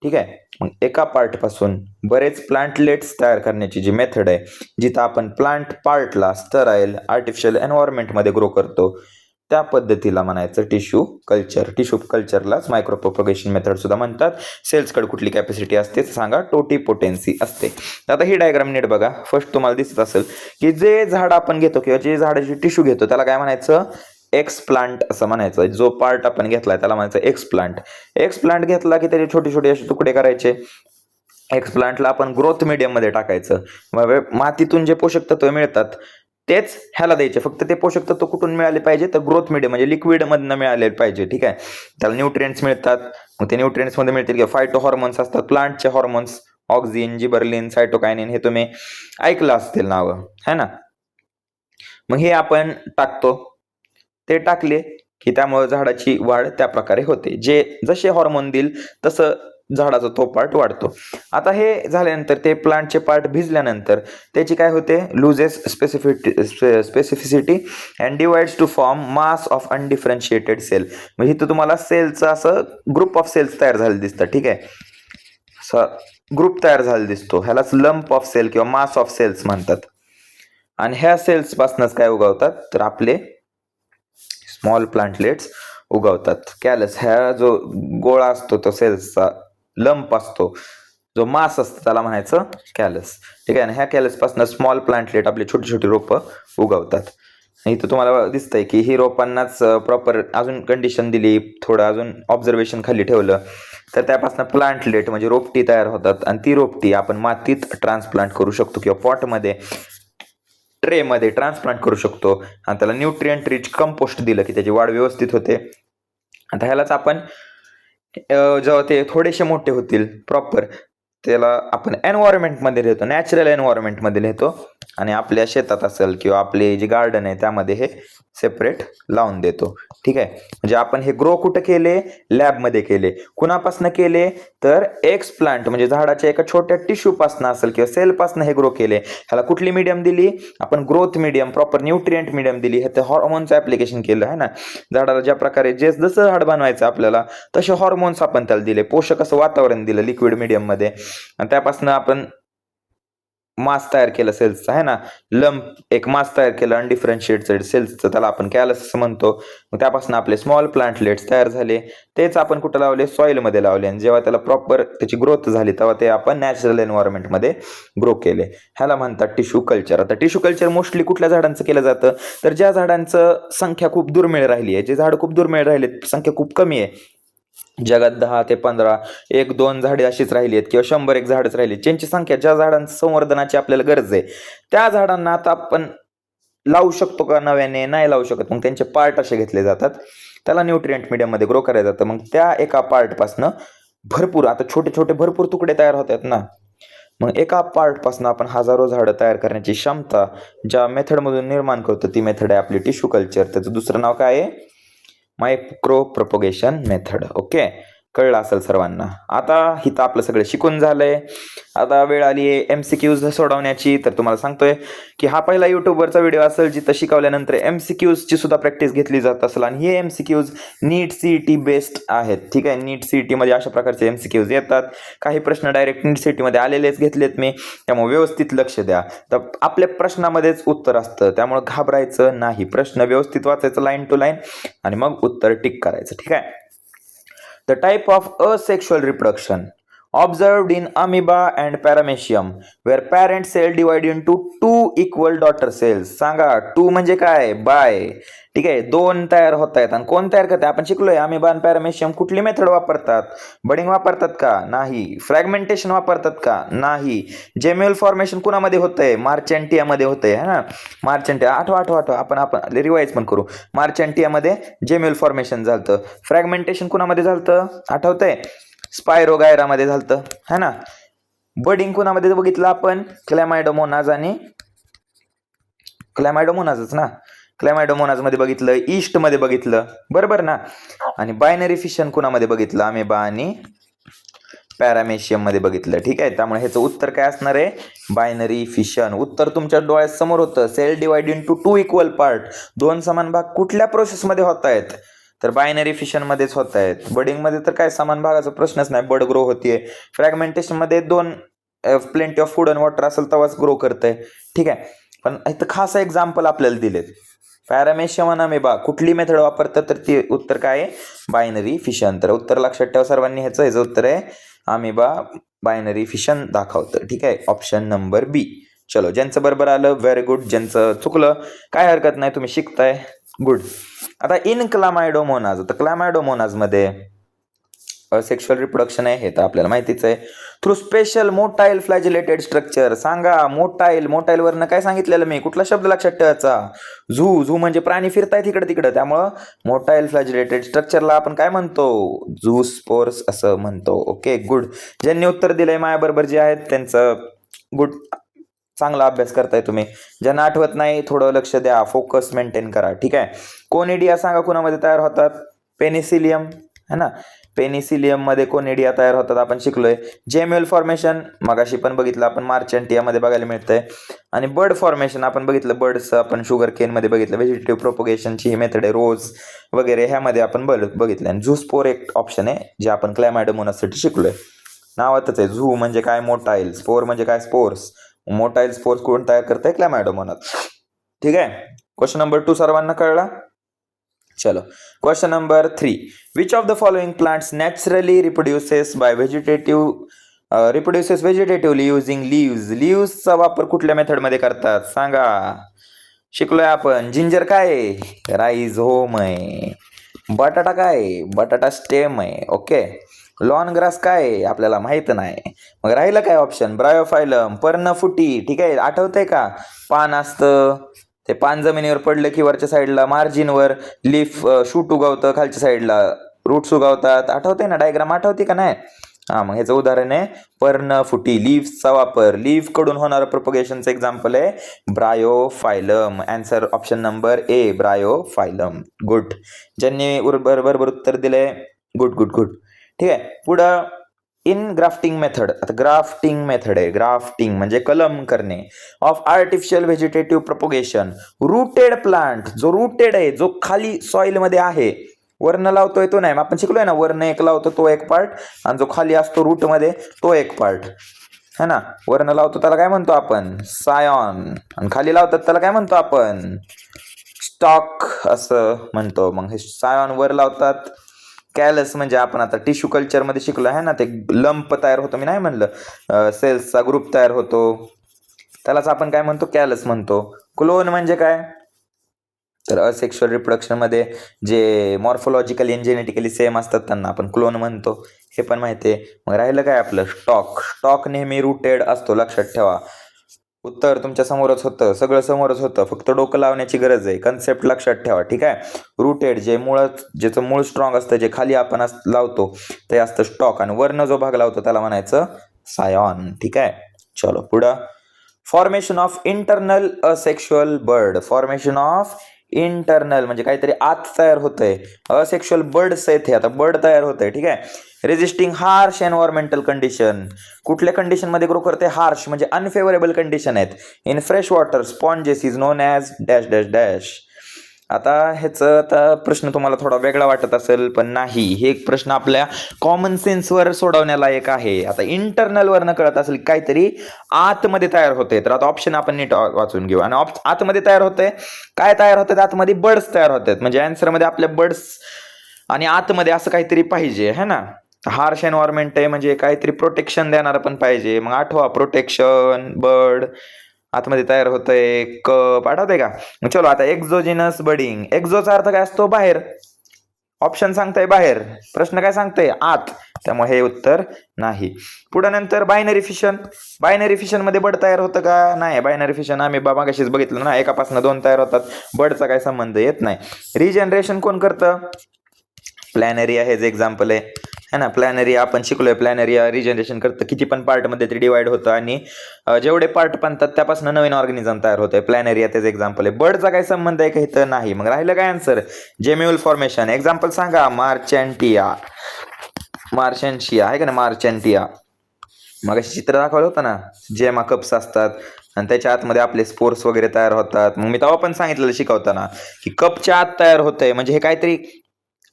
ठीक आहे, मग एका पार्टपासून बरेच प्लांटलेट्स तयार करण्याची जी मेथड आहे, जिथं आपण प्लांट पार्टला स्टराईल आर्टिफिशियल एन्व्हायरमेंटमध्ये ग्रो करतो, त्या पद्धतीला म्हणायचं टिश्यू कल्चर. टिश्यू कल्चरलाच मायक्रो प्रोपोगेशन मेथड सुद्धा म्हणतात. सेल्सकडे कुठली कॅपॅसिटी असते सांगा, टोटिपोटेन्सी असते. आता ही डायग्राम नीट बघा. फर्स्ट तुम्हाला दिसत असेल की जे झाड आपण घेतो किंवा जे झाडाची टिश्यू घेतो त्याला काय म्हणायचं, एक्स प्लांट असं म्हणायचं. जो पार्ट आपण घेतलाय त्याला म्हणायचं एक्स प्लांट. एक्स प्लांट घेतला की त्याचे छोटे छोटे असे तुकडे करायचे. एक्स प्लांटला आपण ग्रोथ मीडियम मध्ये टाकायचं. मातीतून जे पोषक तत्व मिळतात तेच ह्याला द्यायचे. फक्त ते पोषक तत्व कुठून मिळाले पाहिजे, तर ग्रोथ मीडियम म्हणजे लिक्विड मधनं मिळाले पाहिजे. ठीक आहे, त्याला न्यूट्रिएंट्स मिळतात. मग ते न्यूट्रिएंट्स मध्ये मिळतील किंवा फायटो हॉर्मोन्स असतात, प्लांटचे हॉर्मोन्स, ऑक्सिन, जिबर्लिन, सायटोकायनिन, हे तुम्ही ऐकलं असतील नावं, है ना. मग हे आपण टाकतो. ते टाकले की त्यामुळे झाडाची वाढ त्या प्रकारे होते. जसे हॉर्मोन देईल तसं झाडाचा तो पार्ट वाढतो. आता हे झाल्यानंतर ते प्लांटचे पार्ट भिजल्यानंतर त्याची काय होते, loses specificity and divides to form mass of undifferentiated cell. म्हणजे इथं तुम्हाला सेलचं असं ग्रुप ऑफ सेल्स तयार झाले दिसतात. ठीक आहे, ग्रुप तयार झालेला दिसतो, ह्यालाच लंप ऑफ सेल किंवा मास ऑफ सेल्स म्हणतात. आणि ह्या सेल्स पासूनच काय उगवतात, तर आपले स्मॉल प्लांटलेट्स उगवतात. कॅलस ह्या जो गोळा असतो तो सेल्सचा लंप असतो, जो मास असतो त्याला म्हणायचं कॅलस. ठीक आहे, आणि ह्या कॅलस पासून स्मॉल प्लांटलेट आपली छोटी छोटी रोपं उगवतात. इथं तुम्हाला दिसतंय की ही रोपांनाच प्रॉपर अजून कंडिशन दिली, थोडं अजून ऑब्झर्वेशन खाली ठेवलं तर त्यापासून प्लांटलेट म्हणजे रोपटी तयार होतात. आणि ती रोपटी आपण मातीत ट्रान्सप्लांट करू शकतो किंवा पॉटमध्ये, ट्रेमध्ये ट्रान्सप्लांट करू शकतो. आणि त्याला न्यूट्रिएंट रिच कंपोस्ट दिलं की त्याची वाढ व्यवस्थित होते. आता ह्यालाच आपण जेव्हा ते थोडेसे मोठे होतील प्रॉपर, त्याला आपण एन्व्हायरमेंटमध्ये लिहितो, नॅचरल एन्व्हायरमेंटमध्ये लिहितो. आणि आपल्या शेतात असेल किंवा आपले जे गार्डन आहे त्यामध्ये हे सेपरेट लावून देतो. ठीक आहे, म्हणजे आपण हे ग्रो कुठं केले, लॅबमध्ये केले. कुणापासून केले, तर एक्स प्लांट म्हणजे झाडाच्या एका छोट्या टिश्यू पासून असेल किंवा सेल पासून हे ग्रो केले. ह्याला कुठली मीडियम दिली आपण, growth medium, proper nutrient medium दिली. हे हॉर्मोनचं ऍप्लिकेशन केलं आहे ना, झाडाला ज्या प्रकारे जसं झाड बनवायचं आपल्याला तसे हॉर्मोन्स आपण त्याला दिले, पोषक असं वातावरण दिलं लिक्विड मीडियम मध्ये. आणि त्यापासून आपण मास तयार केलं सेल्सचा, आहे ना, लंप एक मास तयार केलं अनडिफरन्शिएटेड सेल्सचं, त्याला आपण कॅलस असं म्हणतो. मग त्यापासून आपले स्मॉल प्लांटलेट्स तयार झाले. तेच आपण कुठं लावले, सॉइलमध्ये लावले. आणि जेव्हा त्याला प्रॉपर त्याची ग्रोथ झाली तेव्हा ते आपण नॅचरल एन्व्हायरमेंटमध्ये ग्रो केले. ह्याला म्हणतात टिश्यू कल्चर. आता टिश्यू कल्चर मोस्टली कुठल्या झाडांचं केलं जातं, तर ज्या झाडांचं संख्या खूप दुर्मिळ राहिली आहे, जे झाड खूप दुर्मिळ राहिले, संख्या खूप कमी आहे जगात, 10 ते 15, 1-2 झाडे अशीच राहिली आहेत किंवा 100-1 झाडच राहिली, ज्यांची संख्या, ज्या झाडांची संवर्धनाची आपल्याला गरज आहे त्या झाडांना आता आपण लावू शकतो का नव्याने, नाही लावू शकत. मग त्यांचे पार्ट असे घेतले जातात, त्याला न्यूट्रिएंट मीडियम मध्ये ग्रो करायचं जातं. मग त्या एका पार्टपासनं भरपूर, आता छोटे छोटे भरपूर तुकडे तयार होतात ना, मग एका पार्टपासून आपण हजारो झाडं तयार करण्याची क्षमता ज्या मेथडमधून निर्माण करतो ती मेथड आहे आपली टिश्यू कल्चर. त्याचं दुसरं नाव काय आहे, मायक्रो प्रोपोगेशन मेथड. ओके, कळलं असेल सर्वांना. आता इथं आपलं सगळं शिकून झालंय. आता वेळ आली आहे MCQs सोडवण्याची. तर तुम्हाला सांगतोय की हा पहिला युट्यूबवरचा व्हिडिओ असेल जिथं शिकवल्यानंतर MCQs ची सुद्धा प्रॅक्टिस घेतली जात असेल. आणि हे MCQs नीट CET बेस्ड आहेत. ठीक आहे, नीट CET मध्ये अशा प्रकारचे MCQs येतात. काही प्रश्न डायरेक्ट नीट CET मध्ये आलेलेच घेतलेत मी, त्यामुळे व्यवस्थित लक्ष द्या. तर आपल्या प्रश्नामध्येच उत्तर असतं, त्यामुळे घाबरायचं नाही. प्रश्न व्यवस्थित वाचायचं लाईन टू लाईन आणि मग उत्तर टिक करायचं. ठीक आहे. The type of asexual reproduction observed in amoeba and paramecium, where parent cell divide into two equal daughter cells. सांगा 2 म्हणजे काय? बाय. ठीक आहे, 2 तयार होत आहेत. आणि कोण तयार करते? आपण शिकलोय अमिबा आणि पॅरामेशियम कुठली मेथड वापरतात? बडिंग वापरतात का? नाही. फ्रॅगमेंटेशन वापरतात का? नाही. जेम्युअल फॉर्मेशन कुणामध्ये होतंय? मार्चेंटियामध्ये होतंय, है ना. मार्चेंटिया आठवा आपण रिवाइज पण करू. मार्चेंटियामध्ये जेम्युअल फॉर्मेशन झालं. फ्रॅगमेंटेशन कुणामध्ये झालं आठवतंय? स्पायरोगायरामध्ये झालं, है ना. बडिंग कुणामध्ये बघितलं आपण? क्लॅमायडोमोनाज आणि क्लॅमायडोमोनाजच ना. क्लॅमायडोमोनाज मध्ये बघितलं, ईस्ट मध्ये बघितलं, बरोबर ना. आणि बायनरी फिशन कुणामध्ये बघितलं? अमेबा आणि पॅरामेशियम मध्ये बघितलं. ठीक आहे, त्यामुळे ह्याचं उत्तर काय असणार आहे? Binary fission. उत्तर तुमच्या डोळ्यासमोर होतं. Cell divide into 2 equal part. 2 समान भाग कुठल्या प्रोसेसमध्ये होत आहेत? तर बायनरी फिशन मध्येच होत आहेत. बडिंग मध्ये तर काय समान भागाचा प्रश्नच नाही, बड ग्रो होतीये. फ्रॅगमेंटेशन मध्ये 2 plenty of food and water असेल तेव्हाच ग्रो करतंय. ठीक आहे, पण इथं खास एक्झाम्पल आपल्याला दिलेत. पॅरामेशियम आणि अमेबा कुठली मेथड वापरतात? तर ते उत्तर काय आहे? Binary fission. तर उत्तर लक्षात ठेवा सर्वांनी. ह्याचं उत्तर आहे अमेबा बायनरी फिशन दाखवतं. ठीक आहे, ऑप्शन नंबर बी. चलो, ज्यांचं बरोबर आलं व्हेरी गुड, ज्यांचं चुकलं काय हरकत नाही, तुम्ही शिकताय, गुड. आता इन क्लामायडोमोनाज. तर क्लामायडोमोनाज मध्ये सेक्शुअल रिप्रोडक्शन आहे, हे तर आपल्याला माहितीच आहे. Through special motile flagellated structure. सांगा मोटाईल. मोटाईल वरनं काय सांगितलेलं मी? कुठला शब्द लक्षात ठेवायचा? झू. झू म्हणजे प्राणी फिरतायत इकडे तिकडे, त्यामुळं मोटाईल फ्लॅजिलेटेड स्ट्रक्चरला आपण काय म्हणतो? झू स्पोर्स असं म्हणतो. Okay, good. ज्यांनी उत्तर दिलंय माझ्याबरोबर जे आहेत त्यांचं गुड, चांगला अभ्यास करताय तुम्ही. ज्यांना आठवत नाही थोडं लक्ष द्या, फोकस मेंटेन करा. ठीक आहे, कोनिडिया सांगा कुणामध्ये तयार होतात? पेनिसिलियम, है ना. पेनिसिलियम मध्ये कोनिडिया तयार होतात आपण शिकलोय. जेम्युअल फॉर्मेशन मगाशी पण बघितलं आपण, मार्चेंटिया मध्ये बघायला मिळतंय. आणि बर्ड फॉर्मेशन आपण बघितलं, बर्ड्स आपण शुगर केन मध्ये बघितलं. व्हेजिटेटिव्ह प्रोपोगेशनची ही मेथड आहे, रोज वगैरे ह्यामध्ये आपण बघितलं. आणि झूस्पोर एक ऑप्शन आहे जे आपण क्लॅमायडोमोनाससाठी शिकलोय. नावातच आहे, झू म्हणजे काय? मोटाईल. स्पोर म्हणजे काय? स्पोर्स. मोटाईल स्पोर्स कोण तयार करताय? क्लॅमायडोमोनास. ठीक आहे, क्वेश्चन नंबर 2 सर्वांना कळला? चलो, question number 3. Which of the following plants naturally reproduces vegetatively using leaves. लीव्सचा वापर कुठल्या मेथडमध्ये करतात? सांगा. शिकलोय आपण. जिंजर काय? राईझोम आहे. बटाटा काय? बटाटा स्टेम आहे. ओके. लॉन ग्रास काय? आपल्याला माहित नाही. मग राहिलं काय ऑप्शन? ब्रायोफायलम, पर्णफुटी. ठीक आहे, आठवतंय का? पान असतं, ते पान जमिनीवर पडलं की वरच्या साईडला मार्जिनवर लीफ शूट उगवतं, खालच्या साईडला रूट्स उगवतात. आठवतंय ना? डायग्राम आठवते का नाही? हा, मग ह्याचं उदाहरण आहे पर्णफुटी. लीव्सचा वापर, लीफ कडून होणारं प्रोपगेशनचं एक्झाम्पल आहे bryophyllum. Answer option number A, bryophyllum. Good. ज्यांनी बरोबर उत्तर दिलंय, गुड गुड गुड. ठीक आहे, पुढं इन ग्राफ्टिंग मेथड. आता ग्राफ्टिंग मेथड आहे. ग्राफ्टिंग म्हणजे कलम करणे of artificial vegetative propagation. Rooted plant, जो रूटेड आहे, जो खाली सॉइल मध्ये आहे, वरनं लावतोय तो नाही. आपण शिकलोय ना, वरनं एक लावतो तो एक पार्ट, आणि जो खाली असतो रूट मध्ये तो एक पार्ट, है ना. वरनं लावतो त्याला काय म्हणतो आपण? सायॉन. आणि खाली लावतात त्याला काय म्हणतो आपण? स्टॉक असं म्हणतो. मग हे सायॉन वर लावतात. कॅलस म्हणजे आपण आता टिश्यू कल्चर मध्ये शिकलो आहे ना, ते लंप तयार होतो, मी नाही म्हणलं, सेल्सचा ग्रुप तयार होतो, त्यालाच आपण काय म्हणतो? कॅलस म्हणतो. क्लोन म्हणजे काय? तर असेक्शुअल रिप्रोडक्शन मध्ये जे मॉर्फोलॉजिकली आणि जेनेटिकली सेम असतात त्यांना आपण क्लोन म्हणतो, हे पण माहिती आहे. मग राहिलं काय आपलं? स्टॉक. स्टॉक नेहमी रूटेड असतो, लक्षात ठेवा. उत्तर तुमच्या समोरच होतं, सगळं समोरच होतं, फक्त डोकं लावण्याची गरज आहे. कन्सेप्ट लक्षात ठेवा. ठीक आहे, रूटेड जे ज्याचं मूळ स्ट्रॉंग असतं, जे खाली आपण लावतो ते असतं स्टॉक, आणि वरनं जो भाग लावतो त्याला म्हणायचं सायॉन. ठीक आहे, चलो पुढं. Formation of internal asexual bird. Formation of internal म्हणजे काहीतरी आत तयार होतंय. असेक्शुअल बर्ड्स आहेत हे, आता बर्ड तयार होतंय. ठीक आहे, रेजिस्टिंग हार्श एन्व्हायरमेंटल कंडिशन. कुठल्या कंडिशन मध्ये ग्रो करते? हार्श म्हणजे अनफेवरेबल कंडिशन आहेत. In fresh water sponges is non as dash dash dash. आता ह्याचं आता प्रश्न तुम्हाला थोडा वेगळा वाटत असेल, पण नाही, हे एक प्रश्न आपल्या कॉमन सेन्सवर सोडवण्यालायक आहे. आता इंटरनल वर न कळत असेल काहीतरी आतमध्ये तयार होते, तर आता ऑप्शन आपण नीट वाचून घेऊ. आणि आतमध्ये तयार होते काय? तयार होतात आतमध्ये बर्ड्स तयार होतात. म्हणजे आन्सर मध्ये आपल्या बर्ड्स आणि आतमध्ये असं काहीतरी पाहिजे, है ना. हार्श एन्व्हायरमेंट आहे म्हणजे काहीतरी प्रोटेक्शन देणार पण पाहिजे. मग आठवा, प्रोटेक्शन, बर्ड आतमध्ये तयार होतंय कप, आठवतंय का? मग चलो आता एक्झोजिनस बडिंग, एक्झोचा अर्थ काय असतो? बाहेर. ऑप्शन सांगताय बाहेर, प्रश्न काय सांगताय? आत. त्यामुळे हे उत्तर नाही. पुढे नंतर बायनरी फिशन. बायनरी फिशन मध्ये बड तयार होतं का? नाही. बायनरी फिशन आम्ही मागाशीच बघितलं ना, एकापासून दोन तयार होतात, बडचा काय संबंध येत नाही. रिजनरेशन कोण करतं? प्लॅनरिया हेच एक्झाम्पल आहे ना. प्लॅनरिया आपण शिकलोय, प्लॅनरिया रिजनरेशन करतं, किती पण पार्ट मध्ये ते डिवाइड होतं आणि जेवढे पार्ट बनतात त्यापासून नवीन ऑर्गॅनिझम तयार होतंय. प्लॅनरिया तेच एक्झाम्पल आहे. बर्डचा काय संबंध आहे का इथं? नाही. मग राहिलं काय आन्सर? जेम्युअल फॉर्मेशन. एक्झाम्पल सांगा. मार्चेंटिया, मार्चेंटिया आहे का ना, मार्चेंटिया. मग चित्र दाखवलं होतं ना, जेमा कप्स असतात आणि त्याच्या आतमध्ये आपले स्पोर्स वगैरे तयार होतात. मग मी तेव्हा पण सांगितलेलं शिकवताना की कपच्या आत तयार होतंय, म्हणजे हे काहीतरी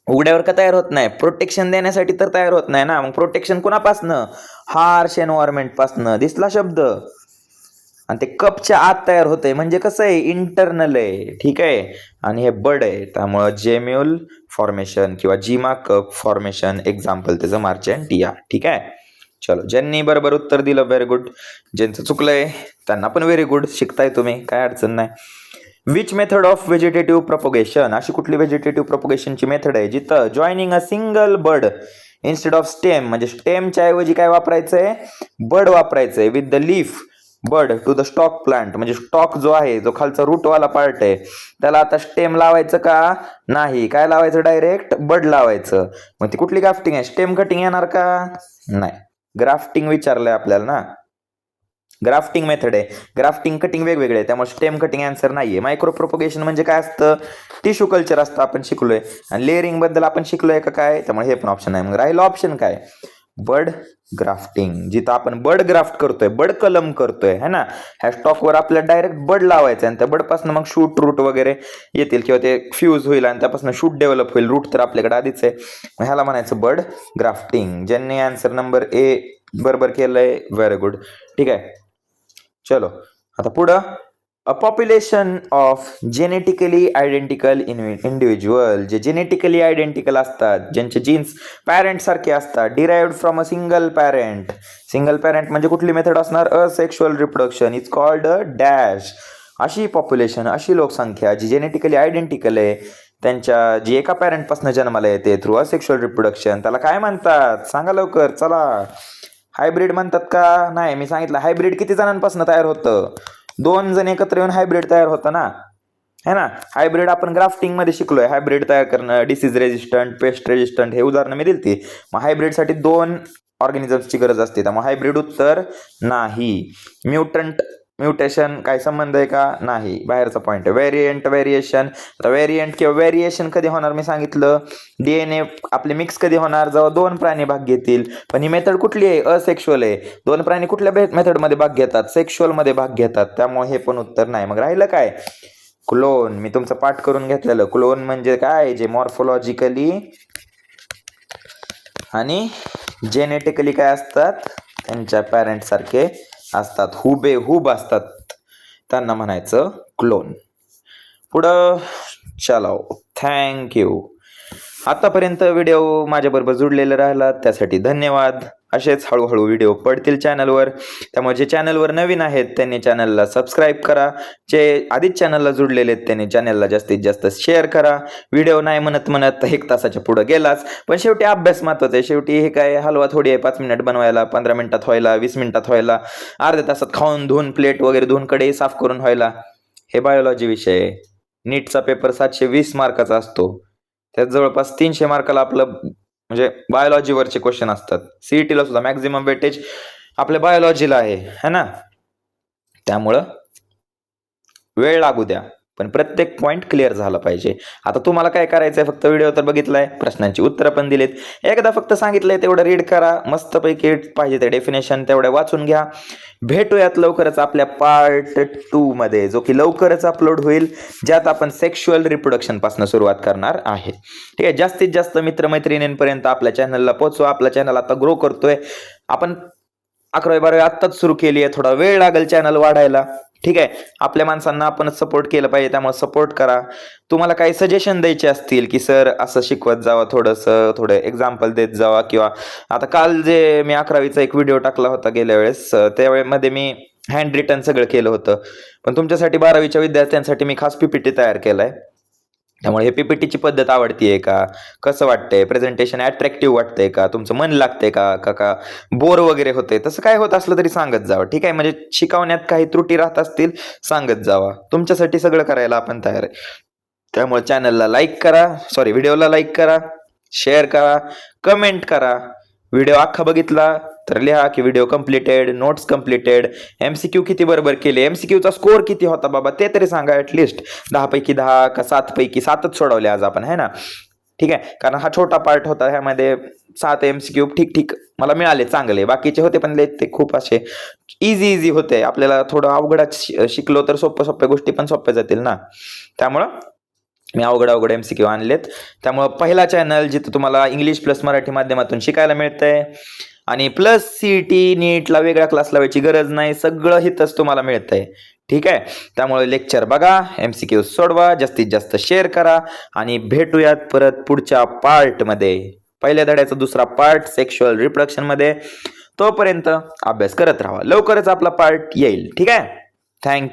उघड्यावर का तयार होत नाही? प्रोटेक्शन देण्यासाठी तर तयार होत नाही ना. मग प्रोटेक्शन कुणापासनं? हार्श एन्व्हायरमेंट पासनं. दिसला शब्द? आणि ते कपच्या आत तयार होतंय म्हणजे कसं आहे? इंटरनल आहे. ठीक आहे. आणि हे बड आहे, त्यामुळं जेम्युअल फॉर्मेशन किंवा जिमा कप फॉर्मेशन एक्झाम्पल त्याचं मार्चेंटिया. ठीक आहे. चलो, ज्यांनी बरोबर उत्तर दिलं व्हेरी गुड. ज्यांचं चुकलंय त्यांना पण व्हेरी गुड. शिकताय तुम्ही, काय अडचण नाही. Which method of vegetative propagation, अशी कुठली व्हेजिटेटिव्ह प्रोपोगेशनची मेथड आहे जिथं joining a single bud instead of stem, म्हणजे स्टेमच्या ऐवजी काय वापरायचंय? बड वापरायचंय. With the leaf bud to the stock plant, म्हणजे स्टॉक जो आहे, जो खालचा रूटवाला पार्ट आहे, त्याला आता स्टेम लावायचं का? नाही. काय लावायचं? डायरेक्ट बड लावायचं. मग ती कुठली ग्राफ्टिंग आहे? स्टेम कटिंग येणार का? नाही. ग्राफ्टिंग विचारलंय आपल्याला ना, ग्राफ्टिंग मेथड आहे. ग्राफ्टिंग कटिंग वेगवेगळे आहे, त्यामुळे स्टेम कटिंग आन्सर नाहीये. मायक्रो प्रोपोगेशन म्हणजे काय असतं? टिश्यू कल्चर असतं, आपण शिकलोय. आणि लेअरिंग बद्दल आपण शिकलोय का काय? त्यामुळे हे पण ऑप्शन आहे. मग राहिलं ऑप्शन काय? बड ग्राफ्टिंग, जिथं आपण बड ग्राफ्ट करतोय, बड कलम करतोय है ना. ह्या स्टॉकवर आपल्याला डायरेक्ट बड लावायचं आणि त्या बडपासून मग शूट रूट वगैरे येतील किंवा ते फ्यूज होईल आणि त्यापासून शूट डेव्हलप होईल. रूट तर आपल्याकडे आधीच आहे, मग ह्याला म्हणायचं बड ग्राफ्टिंग. ज्यांनी आन्सर नंबर ए बरोबर केलंय व्हेरी गुड. ठीक आहे. चलो आता पुढं. A population of genetically identical individual, जे जेनेटिकली आयडेंटिकल असतात, ज्यांचे जीन्स पॅरेंट सारखे असतात, derived from a single parent. Single parent म्हणजे कुठली मेथड असणार? Asexual reproduction is called dash. अशी पॉप्युलेशन, अशी लोकसंख्या जी जेनेटिकली आयडेंटिकल आहे, त्यांच्या जी एका पॅरेंट पासून जन्माला येते थ्रू असेक्शुअल रिप्रोडक्शन, त्याला काय म्हणतात? सांगा लवकर. चला. हायब्रिड म्हणतात का? नाही. मी सांगितलं हायब्रिड किती जणांपासून तयार होतं? 2 जण एकत्र येऊन हायब्रिड तयार होतं ना, है ना. हायब्रिड आपण ग्राफ्टिंग मध्ये शिकलोय. हायब्रिड तयार करणं, डिसीज रेजिस्टंट, पेस्ट रेजिस्टंट, हे उदाहरणं मी दिलती. मग हायब्रिडसाठी 2 ऑर्गॅनिझम्सची गरज असते, त्यामुळे हायब्रिड उत्तर नाही. म्युटेशन काय संबंध आहे का? नाही. बाहेरचा पॉईंट आहे. Variant, variation. आता व्हेरियंट किंवा व्हेरिएशन कधी होणार? मी सांगितलं डीएनए आपले मिक्स कधी होणार? जेव्हा 2 प्राणी भाग घेतील. पण ही मेथड कुठली आहे? असेक्शुअल आहे. 2 प्राणी कुठल्या मेथड मध्ये भाग घेतात? सेक्शुअल मध्ये भाग घेतात, त्यामुळे हे पण उत्तर नाही. मग राहिलं काय? क्लोन. मी तुमचं पाठ करून घेतलेलं. क्लोन म्हणजे काय? जे मॉर्फोलॉजिकली आणि जेनेटिकली काय असतात? त्यांच्या पॅरेंट सारखे असतात, हुबेहूब असतात, त्यांना म्हणायचं क्लोन. पुढं चलो, थँक्यू. आतापर्यंत व्हिडिओ माझ्याबरोबर जुडलेला राहिला त्यासाठी धन्यवाद. असेच हळूहळू व्हिडिओ पडतील चॅनलवर, त्यामुळे जे चॅनलवर नवीन आहेत त्यांनी चॅनलला सबस्क्राईब करा. जे आधीच चॅनलला जुडलेले आहेत त्यांनी चॅनलला जास्तीत जास्त शेअर करा. व्हिडिओ नाही म्हणत 1 तासाच्या पुढे गेलाच, पण शेवटी अभ्यास महत्वाचा आहे. शेवटी हे काय हलवा थोडी आहे, 5 मिनिट बनवायला, 15 मिनिटात व्हायला, 20 मिनिटात व्हायला, अर्ध्या तासात खाऊन धुवून प्लेट वगैरे धुवून कढई साफ करून व्हायला. हे बायोलॉजी विषय आहे. नीटचा पेपर 720 मार्काचा असतो, त्यात जवळपास 300 मार्काला आपलं म्हणजे बायोलॉजीवरचे क्वेश्चन असतात. सीईटीला सुद्धा मॅक्झिमम वेटेज आपल्या बायोलॉजीला आहे, है ना. त्यामुळं वेळ लागू द्या, पण प्रत्येक पॉइंट क्लिअर झाला पाहिजे. आता तुम्हाला काय करायचंय? फक्त व्हिडिओ तर बघितलाय, प्रश्नांची उत्तरं पण दिलीत, एकदा फक्त सांगितलंय तेवढं रीड करा, मस्तपैकी पाहिजे ते डेफिनेशन तेवढे वाचून घ्या. भेटूयात लवकरच आपल्या पार्ट 2 मध्ये, जो की लवकरच अपलोड होईल, ज्यात आपण सेक्शुअल रिप्रोडक्शन पासून सुरुवात करणार आहे. ठीक आहे. जास्तीत जास्त मित्रमैत्रिणींपर्यंत आपल्या चॅनलला पोहोचवा. आपला चॅनल आता ग्रो करतोय आपण. 11वी-12वी आत्ताच सुरू केली आहे, थोडा वेळ लागेल चॅनल वाढायला. ठीक आहे. आपल्या माणसांना आपणच सपोर्ट केलं पाहिजे, त्यामुळे सपोर्ट करा. तुम्हाला काही सजेशन द्यायचे असतील की सर असं शिकवत जावा, थोडं एक्झाम्पल देत जावा, किंवा आता काल जे मी 11वीचा एक व्हिडिओ टाकला होता गेल्या वेळेस, त्यावेळेमध्ये मी हँड रिटन सगळं केलं होतं. पण तुमच्यासाठी 12वीच्या विद्यार्थ्यांसाठी मी खास पीपीटी तयार केलाय. त्यामुळे हे पीपीटीची पद्धत आवडतीये का? कसं वाटतंय? प्रेझेंटेशन अट्रॅक्टिव्ह वाटतंय का? तुमचं मन लागतंय का? का बोर वगैरे होतंय? तसं काय होत असलं तरी सांगत जावं. ठीक आहे. म्हणजे शिकवण्यात काही त्रुटी राहत असतील सांगत जावा. तुमच्यासाठी सगळं करायला आपण तयार आहे. त्यामुळे चॅनलला लाईक करा, व्हिडिओला लाईक करा, शेअर करा, कमेंट करा. व्हिडिओ अख्खा बघितला तर लिहा की video completed, notes completed, MCQ किती बरोबर केले, एमसीक्यूचा स्कोर किती होता बाबा ते तरी सांगा. ऍटलिस्ट 10 पैकी 10 का 7 पैकी 7च सोडवले आज आपण, है ना. ठीक आहे. कारण हा छोटा पार्ट होता, ह्यामध्ये 7 एमसीक्यू ठीक ठीक मला मिळाले चांगले. बाकीचे होते पण ते खूप असे इझी होते. आपल्याला थोडं अवघड शिकलो तर सोप्या गोष्टी पण सोप्या जातील ना. त्यामुळं मी अवघड एमसीक्यू आणलेत. त्यामुळं पहिला चॅनल जिथं तुम्हाला इंग्लिश प्लस मराठी माध्यमातून शिकायला मिळतंय आणि प्लस सीईटी नीटला वेगळा क्लास लावायची गरज नाही, सगळं हितच तुम्हाला मिळतंय. ठीक आहे. त्यामुळे लेक्चर बघा, एमसीक्यू सोडवा, जास्तीत जास्त शेअर करा आणि भेटूयात परत पुढच्या पार्टमध्ये. पहिल्या धड्याचा दुसरा पार्ट सेक्शुअल रिप्रोडक्शन मध्ये. तोपर्यंत अभ्यास करत राहा. लवकरच आपला पार्ट येईल. ठीक आहे. थँक्यू.